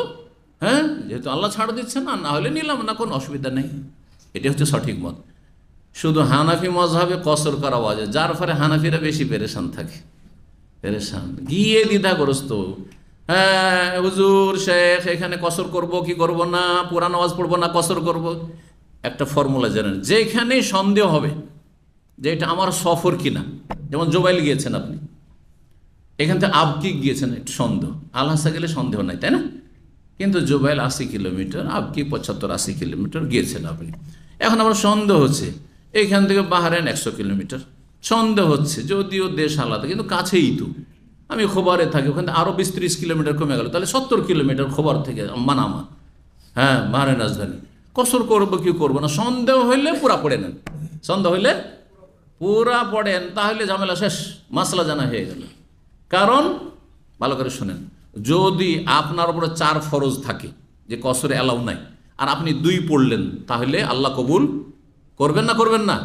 হ্যাঁ, যেহেতু আল্লাহ ছাড় দিচ্ছেন, না হলে নিলাম না, কোনো অসুবিধা নেই। এটি হচ্ছে সঠিক মত। শুধু হানাফি মজহাবে কসর করা ওয়াজে, যার ফলে হানাফিরা বেশি পেরেশান থাকে, পেরেশান গিয়ে দ্বিধাগ্রস্ত। হ্যাঁ হুজুর শেখ, এখানে কসর করব কি করব না, পুরা নামাজ পড়বো না কসর করব। একটা ফর্মুলা জানেন, যেখানে সন্দেহ হবে যে এটা আমার সফর কিনা, যেমন জোবাইল গিয়েছেন আপনি, এখান থেকে আবকি গিয়েছেন, একটু সন্দেহ, আলহাসা গেলে সন্দেহ নাই, তাই না? কিন্তু জোবাইল 80 কিলোমিটার, আবকি 75-80 কিলোমিটার গিয়েছেন আপনি। এখন আমার সন্দেহ হচ্ছে এইখান থেকে বাহারাইন 100 কিলোমিটার, সন্দেহ হচ্ছে যদিও দেশ আলাদা কিন্তু কাছেই তো, আমি খোবারে থাকি, ওখানে আরও 20-30 কিলোমিটার কমে গেল, তাহলে 70 কিলোমিটার খোবার থেকে মানামা, হ্যাঁ বাহারাইন রাজধানী। কসর করবো কি করবো না, সন্দেহ হইলে পুরা পড়ে নেন, সন্দেহ হইলে পুরা পড়েন, তাহলে ঝামেলা শেষ, মাসলা জানা হয়ে গেল। কারণ ভালো করে শোনেন, যদি আপনার উপরে 4 ফরজ থাকে যে কসরে অ্যালাউ নাই, আর আপনি 2 পড়লেন, তাহলে আল্লাহ কবুল করবেন না? করবেন না?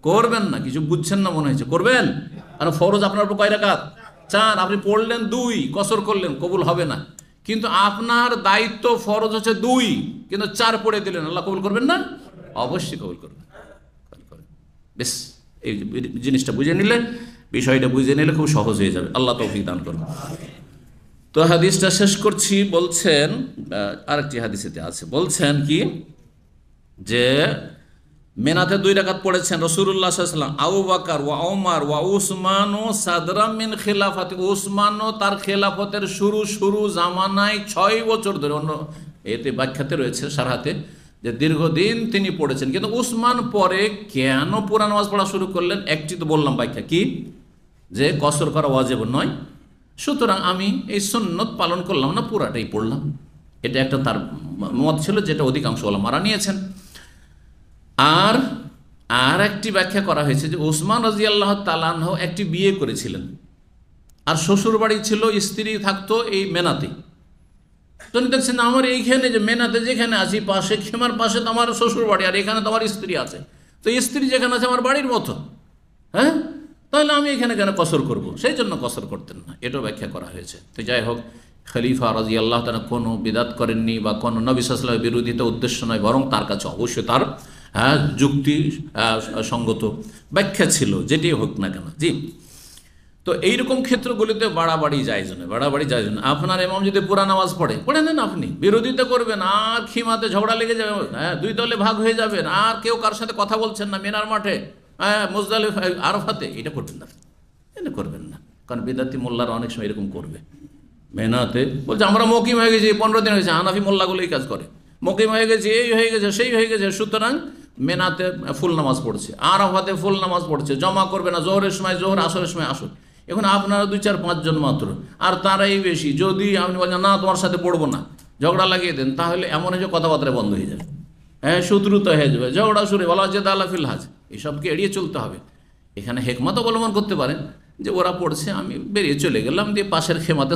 করবেন না। কিছু বুঝছেন না মনে হয়েছে, করবেন। আর ফরজ আপনার উপর কয় রাকাত? 4, আপনি পড়লেন 2, কসর করলেন, কবুল হবে না। কিন্তু আপনার দায়িত্ব, ফরজ হচ্ছে 2, কিন্তু 4 পড়ে দিলেন, আল্লাহ কবুল করবেন না? অবশ্যই কবুল করবেন। বেশ, এই জিনিসটা বুঝে নিলে, বিষয়টা বুঝে নিলে খুব সহজ হয়ে যাবে। আল্লাহ তৌফিক দান করুন। তো হাদিসটা শেষ করছি, বলছেন আরেকটি হাদিসেতে আছে, বলছেন কি যে মেনাতে 2 রাকাত পড়েছেন রাসূলুল্লাহ সাল্লাল্লাহু আলাইহি ওয়াসাল্লাম, আবু বকর ওয়া ওমর ওয়া উসমান ও সাদরাম মিন খিলাফাতি, উসমানও তার খেলাফতের শুরু জামানায় 6 বছর ধরে, অন্য এতে ব্যাখ্যাতে রয়েছে সারহাতে যে দীর্ঘদিন তিনি পড়েছেন। কিন্তু উসমান পরে কেন পুরা নামাজ পড়া শুরু করলেন, একটি তো বললাম ব্যাখ্যা, কি যে কসর করা ওয়াজিব নয়, সুতরাং আমি এই সুন্নত পালন করলাম না, পুরাটাই পড়লাম। এটা একটা তার মত ছিল, যেটা অধিকাংশ ওলামারা নিয়েছেন। আর একটি ব্যাখ্যা করা হয়েছে যে উসমান রাদিয়াল্লাহু তাআলা আনহু একটি বিয়ে করেছিলেন, আর শ্বশুর বাড়ি ছিল, স্ত্রী থাকতো এই মেনাতে। তো দেখছেন আমার এইখানে যে মেনাতে যেখানে আছি, পাশে খেমার পাশে তো আমার শ্বশুর বাড়ি, আর এখানে তো আমার স্ত্রী আছে, তো স্ত্রী যেখানে আছে আমার বাড়ির মতো, হ্যাঁ, তাহলে আমি এখানে কেন কসর করব? সেই জন্য কসর করতেন না, এটাও ব্যাখ্যা করা হয়েছে। তো যাই হোক, খলিফা রাদিয়াল্লাহু তাআলা কোনো বিদাত করেননি বা কোনো নবী সাল্লাল্লাহু আলাইহি ওয়াসাল্লামের বিরোধিতা উদ্দেশ্য নয়, বরং তার কাছে অবশ্যই তার যুক্তি সঙ্গত ব্যাখ্যা ছিল, যেটি হোক না কেন। জি, তো এইরকম ক্ষেত্রগুলিতে বাড়াবাড়ি জায়েজ নয়, বাড়াবাড়ি জায়েজ নয়। আপনার ইমাম যদি পুরা নামাজ পড়ে নেন, আপনি বিরোধিতা করবেন, আর খিমাতে ঝগড়া লেগে যাবে, হ্যাঁ 2 দলে ভাগ হয়ে যাবেন, আর কেউ কার সাথে কথা বলছেন না মিনার মাঠে, হ্যাঁ মুজদালিফা আরাফাতে, এটা করবেন না, এটা করবেন না। কারণ বিদাতি মোল্লারা অনেক সময় এরকম করবে, মেনাতে বলছে আমরা মকিম হয়ে গেছি, 15 দিন হয়েছে, হানাফি মোল্লাগুলো এই কাজ করে, মকিম হয়ে গেছে, এই হয়ে গেছে, সেই হয়ে গেছে, সুতরাং মেনাতে ফুল নামাজ পড়ছে, আরাফাতে ফুল নামাজ পড়ছে, জমা করবে না, জোহরের সময় জোহর, আসরের সময় আসর। এখন আপনারা 2-4-5 জন মাত্র, আর তারাই বেশি, যদি আপনি বলেন না তোমার সাথে পড়বো না, ঝগড়া লাগিয়ে দেন, তাহলে এমন হয়ে কথাবার্তা বন্ধ হয়ে যাবে, হ্যাঁ শত্রুতা হয়ে যাবে, ঝগড়া শুরু, বলা হচ্ছে দালা ফিল হাজ, এইসবকে এড়িয়ে চলতে হবে। এখানে হেকমত অবলম্বন করতে পারেন যে ওরা পড়ছে, আমি বেরিয়ে চলে গেলাম, দিয়ে পাশের খেমাতে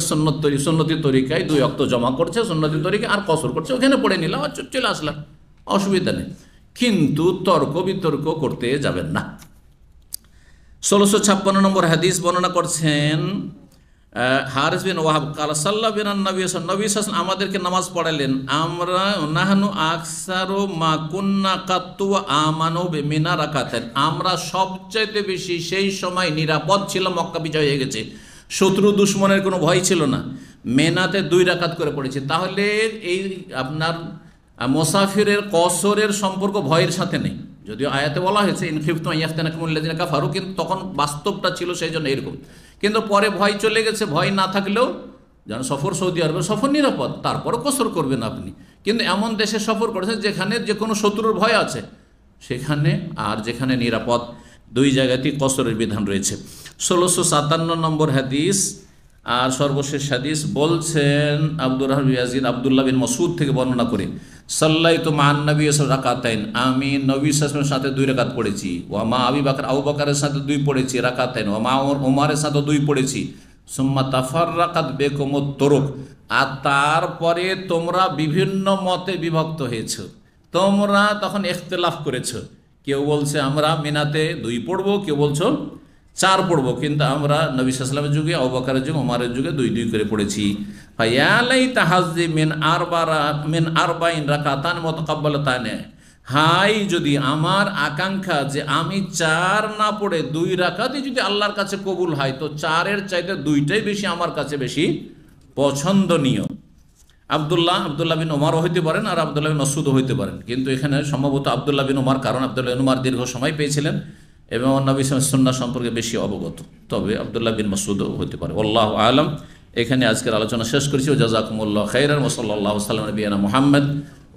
সুন্নতি তরিকায় 2 ওয়াক্ত জমা করছে, সুন্নতি তরিকায় আর কসর করছে, ওখানে পড়ে নিলাম আর চলে আসলাম, অসুবিধা নেই। কিন্তু তর্ক বিতর্ক করতে যাবেন না। 1656 নম্বর হাদিস বর্ণনা করছেন হারিস বিন ওয়াহাব, কালা সাল্লাল্লাহু বিন নবী সাল্লাল্লাহু আমাদেরকে নামাজ পড়ালেন, আমরা নাহনু আকসারু মা কুন্না কাত্তু আমানু বিমিনা রাকাতান, আমরা সবচাইতে বেশি সেই সময় নিরাপদ ছিলাম, মক্কা বিজয় হয়ে গেছে, শত্রু দুশমনের কোনো ভয় ছিল না, মেনাতে 2 রাকাত করে পড়েছে। তাহলে এই আপনার মুসাফিরের কসরের সম্পর্ক ভয়ের সাথে নেই, যদিও আয়াতে বলা হয়েছে ইন খিফতুম আন ইয়াফতিনাকুমুল্লাযিনা কাফারু, কিন্তু তখন বাস্তবটা ছিল সেই জন্য এরকম। কিন্তু পরে ভয় চলে গেছে, ভয় না থাকলেও যেন সফর সৌদি আরবে সফর নিরাপদ, তারপরও কসর করবেন আপনি। কিন্তু এমন দেশে সফর করেছেন যেখানে যে কোনো শত্রুর ভয় আছে সেখানে, আর যেখানে নিরাপদ, দুই জায়গাতেই কসরের বিধান রয়েছে। 1657 নম্বর হাদিস আর সর্বশেষ হাদিস বলছেন আব্দুর রহমান ইয়াজিদ আব্দুল্লাহ বিন মাসউদ থেকে বর্ণনা করে, সাল্লাইতু মান নবী রাকাতাইন, আমি নবী সাল্লাল্লাহু আলাইহি ওয়াসাল্লামের সাথে 2 রাকাত পড়েছি। ওয়া মা আবু বকরের সাথে 2 পড়েছি রাকাতাইন, ওয়া মা ওমরের সাথে 2 পড়েছি। সুম্মা তাফাররাকাত বিকুমুত তুরুক, আর তারপরে তোমরা বিভিন্ন মতে বিভক্ত হয়েছো, তোমরা তখন ইখতিলাফ করেছো। কেউ বলছে আমরা মিনাতে 2 পড়বো, কেউ বলছো 4 পড়বো, কিন্তু আমরা নবী সাল্লাল্লাহু আলাইহি ওয়াসাল্লামের যুগে, আবু বকরের যুগে, ওমরের যুগে 2 করে পড়েছি। ফায়া লাইতা হাজ্জি মিন আরবাইন রাকাতান মুতাকাব্বালাতান, হাই যদি আমার আকাঙ্ক্ষা যে আমি 4 না পড়ে 2 রাকাতই যদি আল্লাহর কাছে কবুল হয়, তো 4-এর চাইতে 2টাই বেশি আমার কাছে বেশি পছন্দনীয়। আবদুল্লাহ বিন ওমরও হইতে পারেন আর আবদুল্লাহ বিন মাসউদও হইতে পারেন, কিন্তু এখানে সম্ভবত আবদুল্লাহ বিন ওমর, কারণ আবদুল্লাহ বিন ওমর দীর্ঘ সময় পেয়েছিলেন এবং নবী সুন্নাহ সম্পর্কে বেশি অবগত। তবে আবদুল্লাহ বিন মাসউদও হতে পারে, আল্লাহু আলাম। এখানে আজকের আলোচনা শেষ করেছি। জাযাকুমুল্লাহু খাইরান ওয়া সাল্লাল্লাহু আলা নবিয়িনা মুহাম্মদ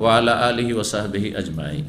ওয়া আলা আলিহি ওয়া সাহবিহি আজমাইন।